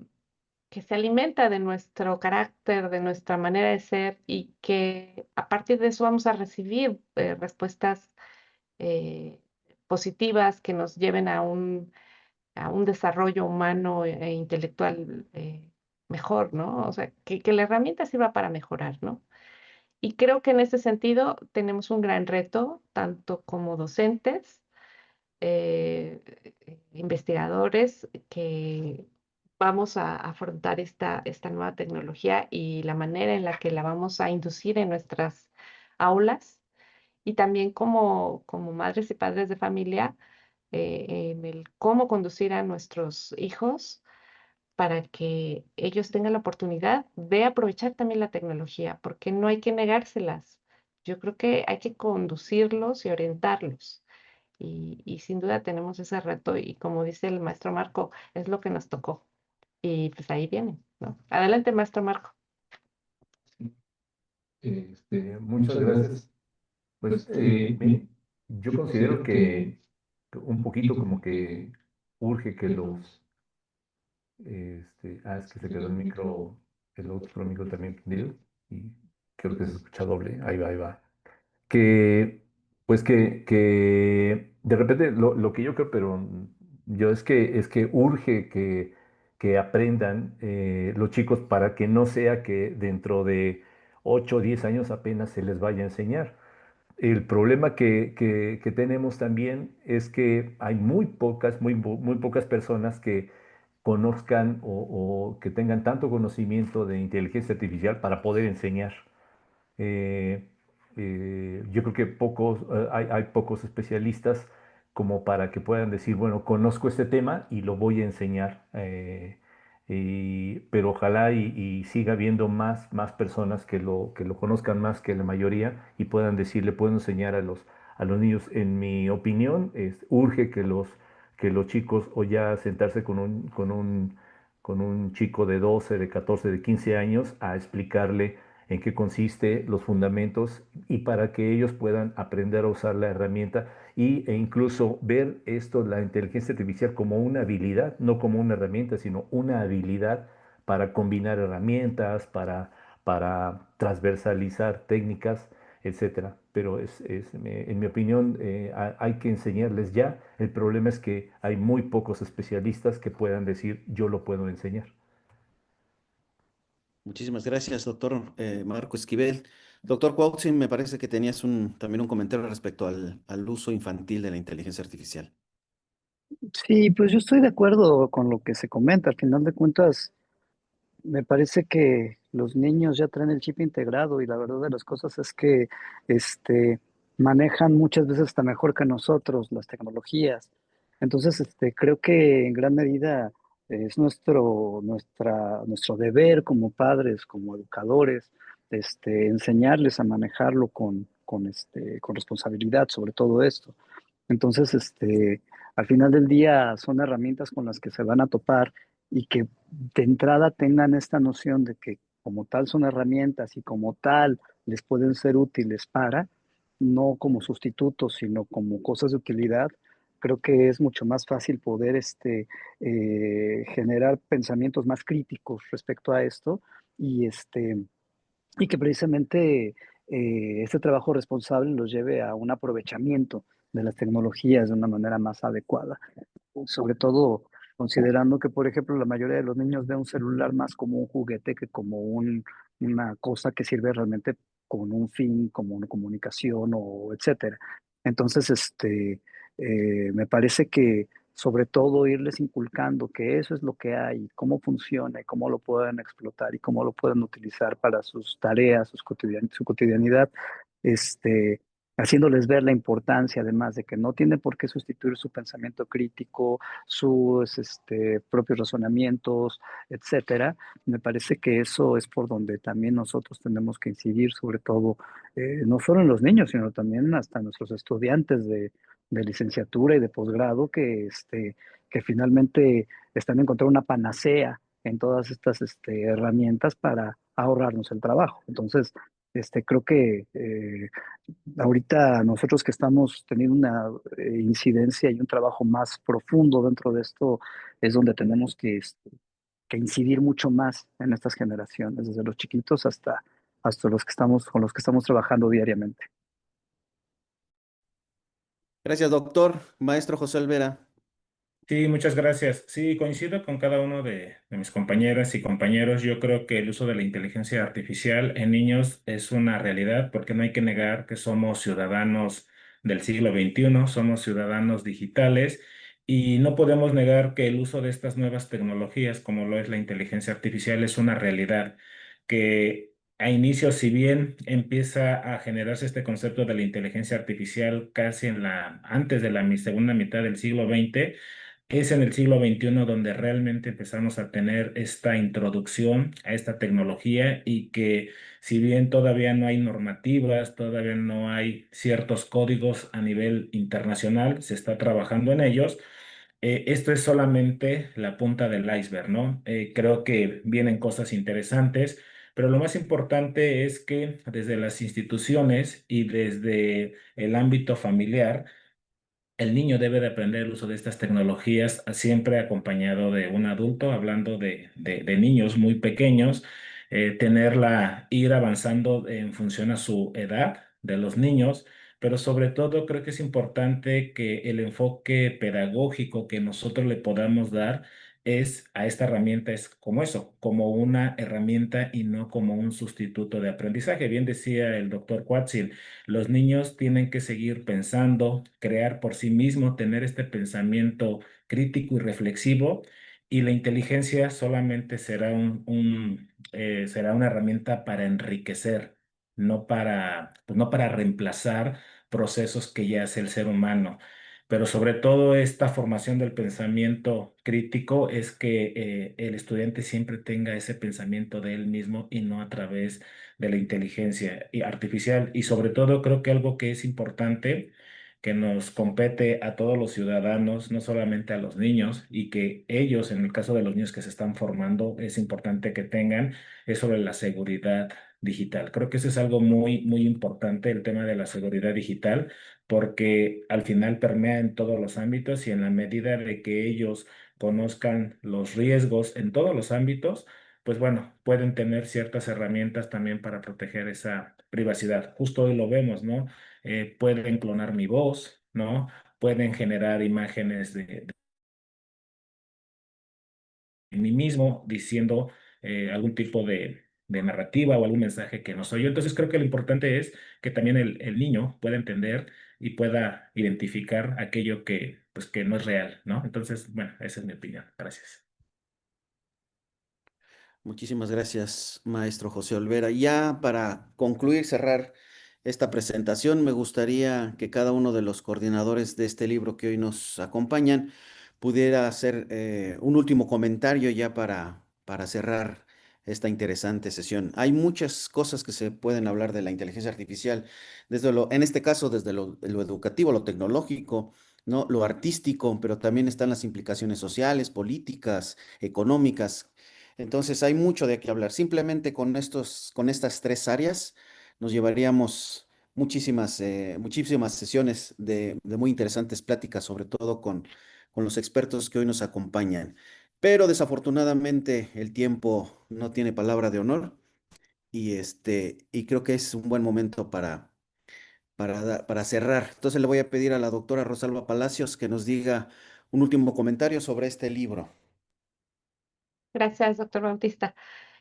se alimenta de nuestro carácter, de nuestra manera de ser y que a partir de eso vamos a recibir respuestas eh, positivas que nos lleven a un desarrollo humano e intelectual mejor, ¿no? O sea, que la herramienta sirva para mejorar, ¿no? Y creo que en ese sentido tenemos un gran reto, tanto como docentes, eh, investigadores, que vamos a afrontar esta nueva tecnología y la manera en la que la vamos a inducir en nuestras aulas y también como madres y padres de familia en el cómo conducir a nuestros hijos para que ellos tengan la oportunidad de aprovechar también la tecnología, porque no hay que negárselas. Yo creo que hay que conducirlos y orientarlos. Y sin duda tenemos ese reto y como dice el maestro Marco, es lo que nos tocó. Y pues ahí viene, ¿no? Adelante, maestro Marco. Muchas gracias. Pues mire, yo considero que un poquito como que urge que es que se quedó el micro, el otro micro también prendido y creo que se escucha doble, ahí va. Que, pues que de repente lo que yo creo, pero yo es que urge que aprendan los chicos para que no sea que dentro de 8 o 10 años apenas se les vaya a enseñar. El problema que tenemos también es que hay muy pocas personas que conozcan o que tengan tanto conocimiento de inteligencia artificial para poder enseñar. Eh, yo creo que hay pocos especialistas como para que puedan decir, bueno, conozco este tema y lo voy a enseñar. Pero ojalá y siga habiendo más personas que lo conozcan más que la mayoría y puedan decirle, puedo enseñar a los niños. En mi opinión, urge que los chicos o ya sentarse con un chico de 12 de 14 de 15 años a explicarle en qué consiste, los fundamentos y para que ellos puedan aprender a usar la herramienta e incluso ver esto, la inteligencia artificial, como una habilidad, no como una herramienta, sino una habilidad para combinar herramientas, para transversalizar técnicas, etcétera. Pero en mi opinión, hay que enseñarles ya. El problema es que hay muy pocos especialistas que puedan decir, yo lo puedo enseñar. Muchísimas gracias, doctor Marco Esquivel. Doctor Cuauhtzin, me parece que tenías también un comentario respecto al uso infantil de la inteligencia artificial. Sí, pues yo estoy de acuerdo con lo que se comenta. Al final de cuentas, me parece que los niños ya traen el chip integrado y la verdad de las cosas es que este, manejan muchas veces hasta mejor que nosotros las tecnologías. Entonces, creo que en gran medida es nuestro deber como padres, como educadores, enseñarles a manejarlo con responsabilidad sobre todo esto. Entonces, al final del día son herramientas con las que se van a topar y que de entrada tengan esta noción de que como tal son herramientas y como tal les pueden ser útiles no como sustitutos, sino como cosas de utilidad. Creo que es mucho más fácil poder generar pensamientos más críticos respecto a esto y, y que precisamente este trabajo responsable los lleve a un aprovechamiento de las tecnologías de una manera más adecuada. sobre todo considerando que, por ejemplo, la mayoría de los niños ve un celular más como un juguete que como una cosa que sirve realmente con un fin, como una comunicación o etcétera. Entonces, me parece que sobre todo irles inculcando que eso es lo que hay, cómo funciona y cómo lo pueden explotar y cómo lo pueden utilizar para sus tareas, su cotidianidad, este, haciéndoles ver la importancia, además de que no tiene por qué sustituir su pensamiento crítico, sus propios razonamientos, etcétera. Me parece que eso es por donde también nosotros tenemos que incidir, sobre todo, no solo en los niños, sino también hasta nuestros estudiantes de licenciatura y de posgrado que finalmente están encontrando una panacea en todas estas herramientas para ahorrarnos el trabajo. Entonces, creo que ahorita nosotros que estamos teniendo una incidencia y un trabajo más profundo dentro de esto, es donde tenemos que incidir mucho más en estas generaciones, desde los chiquitos hasta los que estamos, con los que estamos trabajando diariamente. Gracias, doctor. Maestro José Olvera. Sí, muchas gracias. Sí, coincido con cada uno de mis compañeras y compañeros. Yo creo que el uso de la inteligencia artificial en niños es una realidad porque no hay que negar que somos ciudadanos del siglo XXI, somos ciudadanos digitales y no podemos negar que el uso de estas nuevas tecnologías, como lo es la inteligencia artificial, es una realidad que a inicio, si bien empieza a generarse este concepto de la inteligencia artificial casi antes de la segunda mitad del siglo XX, es en el siglo XXI donde realmente empezamos a tener esta introducción a esta tecnología y que si bien todavía no hay normativas, todavía no hay ciertos códigos a nivel internacional, se está trabajando en ellos. Esto es solamente la punta del iceberg, ¿no? Creo que vienen cosas interesantes, pero lo más importante es que desde las instituciones y desde el ámbito familiar, el niño debe de aprender el uso de estas tecnologías siempre acompañado de un adulto, hablando de niños muy pequeños, ir avanzando en función a su edad de los niños, pero sobre todo creo que es importante que el enfoque pedagógico que nosotros le podamos dar es a esta herramienta es como eso, como una herramienta y no como un sustituto de aprendizaje. Bien decía el doctor Quatzil, los niños tienen que seguir pensando, crear por sí mismos, tener este pensamiento crítico y reflexivo, y la inteligencia solamente será será una herramienta para enriquecer, no para reemplazar procesos que ya hace el ser humano. Pero sobre todo esta formación del pensamiento crítico es que el estudiante siempre tenga ese pensamiento de él mismo y no a través de la inteligencia artificial. Y sobre todo creo que algo que es importante, que nos compete a todos los ciudadanos, no solamente a los niños, y que ellos, en el caso de los niños que se están formando, es importante que tengan, es sobre la seguridad digital. Creo que eso es algo muy importante, el tema de la seguridad digital, porque al final permea en todos los ámbitos y en la medida de que ellos conozcan los riesgos en todos los ámbitos, pues bueno, pueden tener ciertas herramientas también para proteger esa privacidad. Justo hoy lo vemos, ¿no? Pueden clonar mi voz, ¿no? Pueden generar imágenes de mí mismo diciendo algún tipo de narrativa o algún mensaje que no soy yo. Entonces creo que lo importante es que también el niño pueda entender y pueda identificar aquello pues, que no es real, ¿no? Entonces, bueno, esa es mi opinión. Gracias. Muchísimas gracias, maestro José Olvera. Ya para concluir, cerrar esta presentación, me gustaría que cada uno de los coordinadores de este libro que hoy nos acompañan pudiera hacer un último comentario ya para cerrar esta interesante sesión. Hay muchas cosas que se pueden hablar de la inteligencia artificial, en este caso, desde lo educativo, lo tecnológico, ¿no? Lo artístico, pero también están las implicaciones sociales, políticas, económicas. Entonces hay mucho de qué hablar. Simplemente con estas tres áreas nos llevaríamos muchísimas sesiones de muy interesantes pláticas, sobre todo con los expertos que hoy nos acompañan. Pero desafortunadamente el tiempo no tiene palabra de honor y creo que es un buen momento para cerrar. Entonces le voy a pedir a la doctora Rosalba Palacios que nos diga un último comentario sobre este libro. Gracias, doctor Bautista.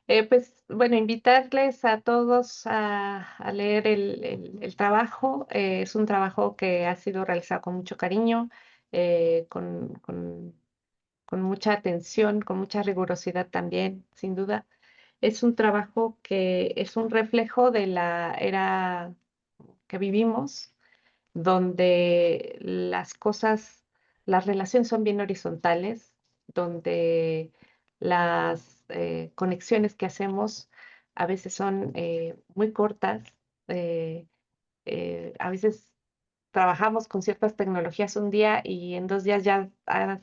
Pues bueno, invitarles a todos a leer el trabajo. Es un trabajo que ha sido realizado con mucho cariño, con mucha atención, con mucha rigurosidad también, sin duda. Es un trabajo que es un reflejo de la era que vivimos, donde las cosas, las relaciones son bien horizontales, donde las conexiones que hacemos a veces son muy cortas. eh, a veces trabajamos con ciertas tecnologías un día y en 2 días ya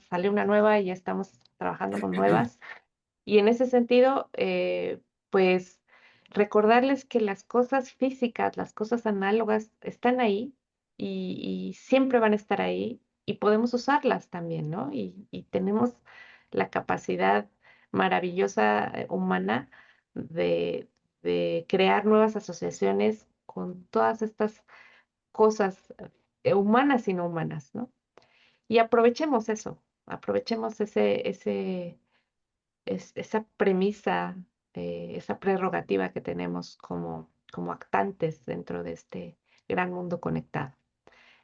sale una nueva y ya estamos trabajando con nuevas. Y en ese sentido, pues recordarles que las cosas físicas, las cosas análogas están ahí y siempre van a estar ahí y podemos usarlas también, ¿no? Y tenemos la capacidad maravillosa humana de, de crear nuevas asociaciones con todas estas cosas humanas y no humanas, ¿no? Y aprovechemos eso, aprovechemos esa premisa, esa prerrogativa que tenemos como actantes dentro de este gran mundo conectado.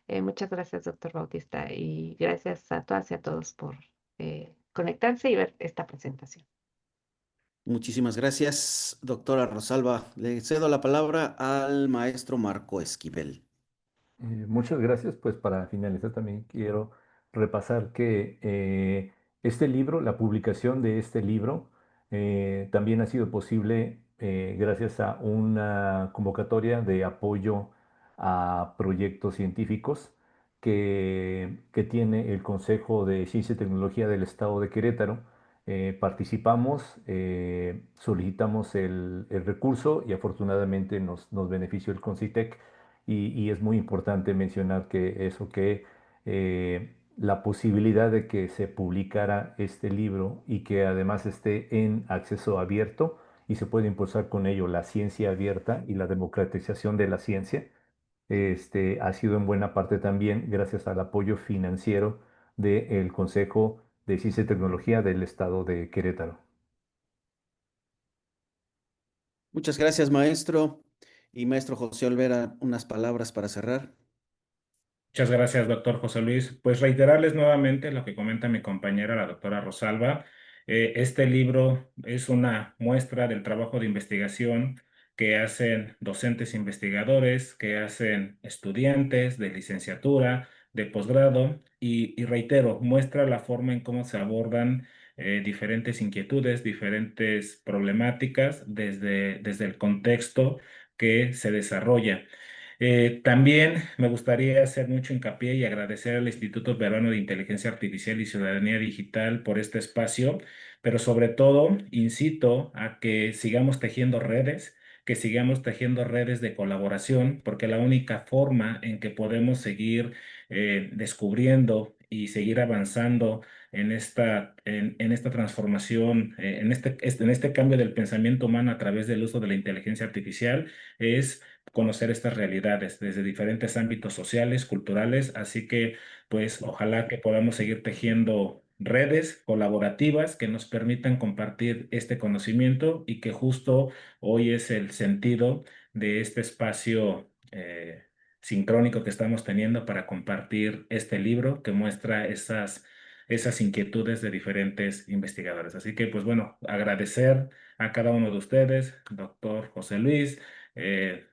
Muchas gracias, doctor Bautista, y gracias a todas y a todos por conectarse y ver esta presentación. Muchísimas gracias, doctora Rosalba. Le cedo la palabra al maestro Marco Esquivel. Muchas gracias. Pues para finalizar también quiero repasar que este libro, la publicación de este libro, también ha sido posible gracias a una convocatoria de apoyo a proyectos científicos que tiene el Consejo de Ciencia y Tecnología del Estado de Querétaro. Participamos, solicitamos el recurso y afortunadamente nos benefició el CONCITEC. Y es muy importante mencionar que eso, que la posibilidad de que se publicara este libro y que además esté en acceso abierto y se puede impulsar con ello la ciencia abierta y la democratización de la ciencia, ha sido en buena parte también gracias al apoyo financiero del Consejo de Ciencia y Tecnología del Estado de Querétaro. Muchas gracias, maestro. Y maestro José Olvera, unas palabras para cerrar. Muchas gracias, doctor José Luis. Pues reiterarles nuevamente lo que comenta mi compañera, la doctora Rosalba. Este libro es una muestra del trabajo de investigación que hacen docentes investigadores, que hacen estudiantes de licenciatura, de posgrado, y reitero, muestra la forma en cómo se abordan diferentes inquietudes, diferentes problemáticas desde el contexto que se desarrolla. También me gustaría hacer mucho hincapié y agradecer al Instituto Peruano de Inteligencia Artificial y Ciudadanía Digital por este espacio, pero sobre todo incito a que sigamos tejiendo redes, que sigamos tejiendo redes de colaboración, porque la única forma en que podemos seguir descubriendo y seguir avanzando en esta transformación, en este cambio del pensamiento humano a través del uso de la inteligencia artificial es conocer estas realidades desde diferentes ámbitos sociales, culturales, así que pues ojalá que podamos seguir tejiendo redes colaborativas que nos permitan compartir este conocimiento y que justo hoy es el sentido de este espacio sincrónico que estamos teniendo para compartir este libro que muestra esas inquietudes de diferentes investigadores. Así que, pues bueno, agradecer a cada uno de ustedes, doctor José Luis,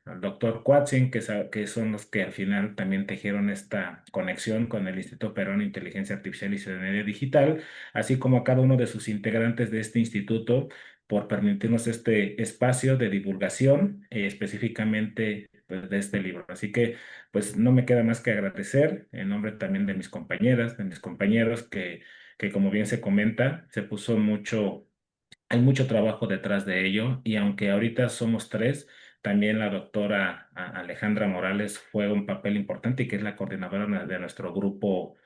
al doctor Quatzin, que son los que al final también tejieron esta conexión con el Instituto Peruano de Inteligencia Artificial y Ciudadanía Digital, así como a cada uno de sus integrantes de este instituto por permitirnos este espacio de divulgación, específicamente pues, de este libro. Así que, pues, no me queda más que agradecer en nombre también de mis compañeras, de mis compañeros, que como bien se comenta, hay mucho trabajo detrás de ello y aunque ahorita somos tres, también la doctora Alejandra Morales fue un papel importante y que es la coordinadora de nuestro grupo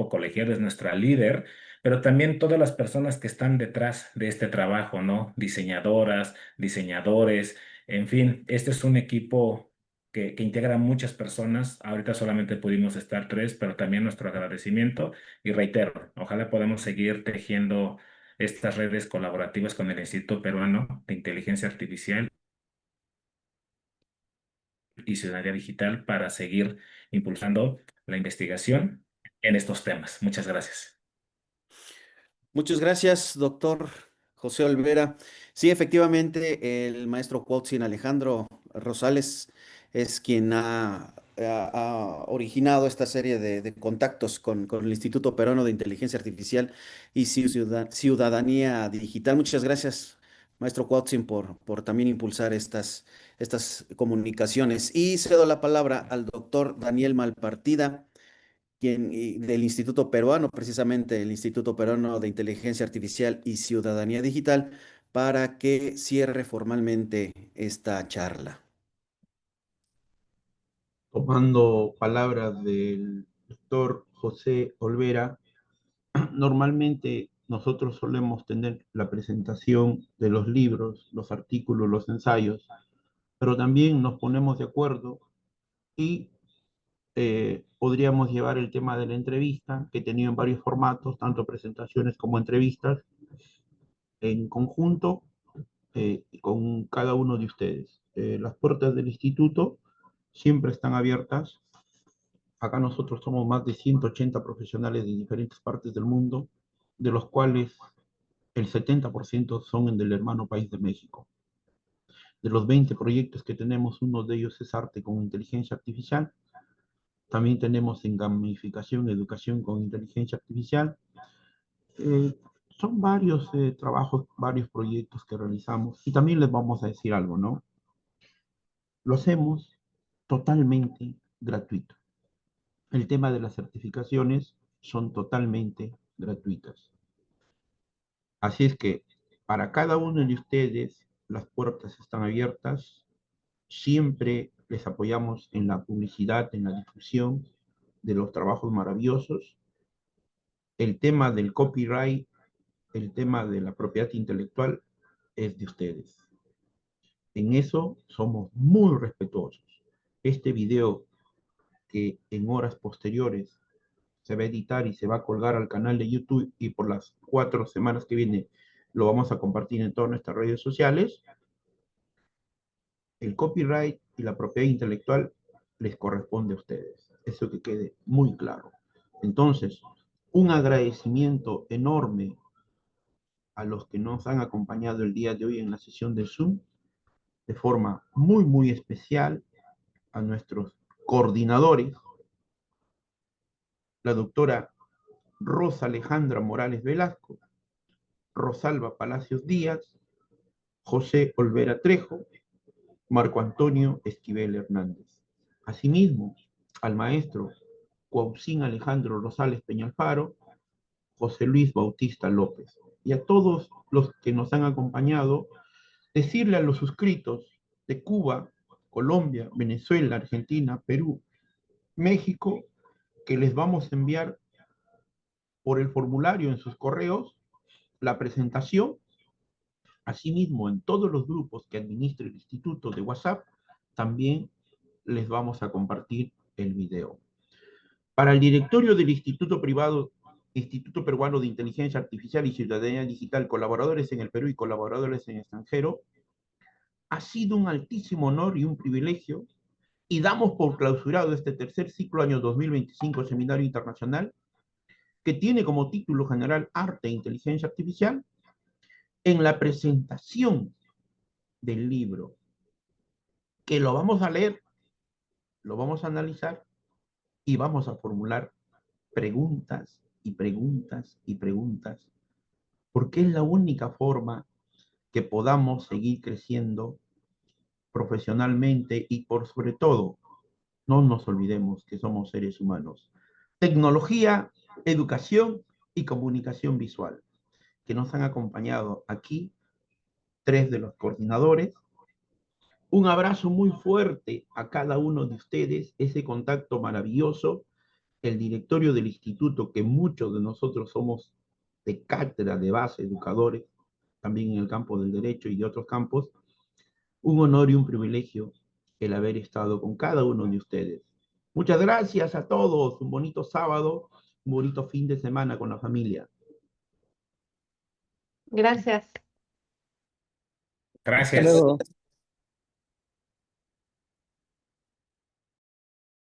colegial, es nuestra líder, pero también todas las personas que están detrás de este trabajo, ¿no? Diseñadoras, diseñadores, en fin, este es un equipo que integra muchas personas. Ahorita solamente pudimos estar tres, pero también nuestro agradecimiento y reitero, ojalá podamos seguir tejiendo estas redes colaborativas con el Instituto Peruano de Inteligencia Artificial y Ciudadanía Digital para seguir impulsando la investigación en estos temas. Muchas gracias. Muchas gracias, doctor José Olvera. Sí, efectivamente, el maestro Cuauhtzin Alejandro Rosales es quien ha originado esta serie de contactos con el Instituto Peruano de Inteligencia Artificial y Ciudadanía Digital. Muchas gracias, maestro Cuauhtzin, por también impulsar estas comunicaciones. Y cedo la palabra al doctor Daniel Malpartida del Instituto Peruano, precisamente el Instituto Peruano de Inteligencia Artificial y Ciudadanía Digital, para que cierre formalmente esta charla. Tomando palabras del doctor José Olvera, normalmente nosotros solemos tener la presentación de los libros, los artículos, los ensayos, pero también nos ponemos de acuerdo y podríamos llevar el tema de la entrevista, que he tenido en varios formatos, tanto presentaciones como entrevistas, en conjunto con cada uno de ustedes. Las puertas del instituto siempre están abiertas. Acá nosotros somos más de 180 profesionales de diferentes partes del mundo, de los cuales el 70% son en el hermano país de México. De los 20 proyectos que tenemos, uno de ellos es arte con inteligencia artificial. También tenemos en gamificación, educación con inteligencia artificial. Eh, Son varios trabajos, varios proyectos que realizamos. Y también les vamos a decir algo, ¿no? Lo hacemos totalmente gratuito. El tema de las certificaciones son totalmente gratuitas. Así es que para cada uno de ustedes las puertas están abiertas. Siempre les apoyamos en la publicidad, en la difusión de los trabajos maravillosos. El tema del copyright, el tema de la propiedad intelectual es de ustedes. En eso somos muy respetuosos. Este video que en horas posteriores se va a editar y se va a colgar al canal de YouTube y por las 4 semanas que vienen lo vamos a compartir en todas nuestras redes sociales, el copyright y la propiedad intelectual les corresponde a ustedes. Eso que quede muy claro. Entonces, un agradecimiento enorme a los que nos han acompañado el día de hoy en la sesión de Zoom, de forma muy, muy especial a nuestros coordinadores, la doctora Rosa Alejandra Morales Velasco, Rosalba Palacios Díaz, José Olvera Trejo, Marco Antonio Esquivel Hernández. Asimismo, al maestro Cuauhtzin Alejandro Rosales Peñalfaro, José Luis Bautista López, y a todos los que nos han acompañado, decirle a los suscritos de Cuba, Colombia, Venezuela, Argentina, Perú, México, que les vamos a enviar por el formulario en sus correos la presentación. Asimismo, en todos los grupos que administra el instituto de WhatsApp, también les vamos a compartir el video. Para el directorio del Instituto Peruano de Inteligencia Artificial y Ciudadanía Digital, colaboradores en el Perú y colaboradores en el extranjero, ha sido un altísimo honor y un privilegio, y damos por clausurado este tercer ciclo año 2025 Seminario Internacional, que tiene como título general Arte e Inteligencia Artificial, en la presentación del libro, que lo vamos a leer, lo vamos a analizar y vamos a formular preguntas y preguntas y preguntas, porque es la única forma que podamos seguir creciendo profesionalmente y por sobre todo, no nos olvidemos que somos seres humanos. Tecnología, educación y comunicación visual, que nos han acompañado aquí tres de los coordinadores. Un abrazo muy fuerte a cada uno de ustedes, ese contacto maravilloso, el directorio del instituto, que muchos de nosotros somos de cátedra, de base, educadores, también en el campo del derecho y de otros campos, un honor y un privilegio el haber estado con cada uno de ustedes. Muchas gracias a todos. Un bonito sábado, un bonito fin de semana con la familia. Gracias. Hasta Gracias. luego.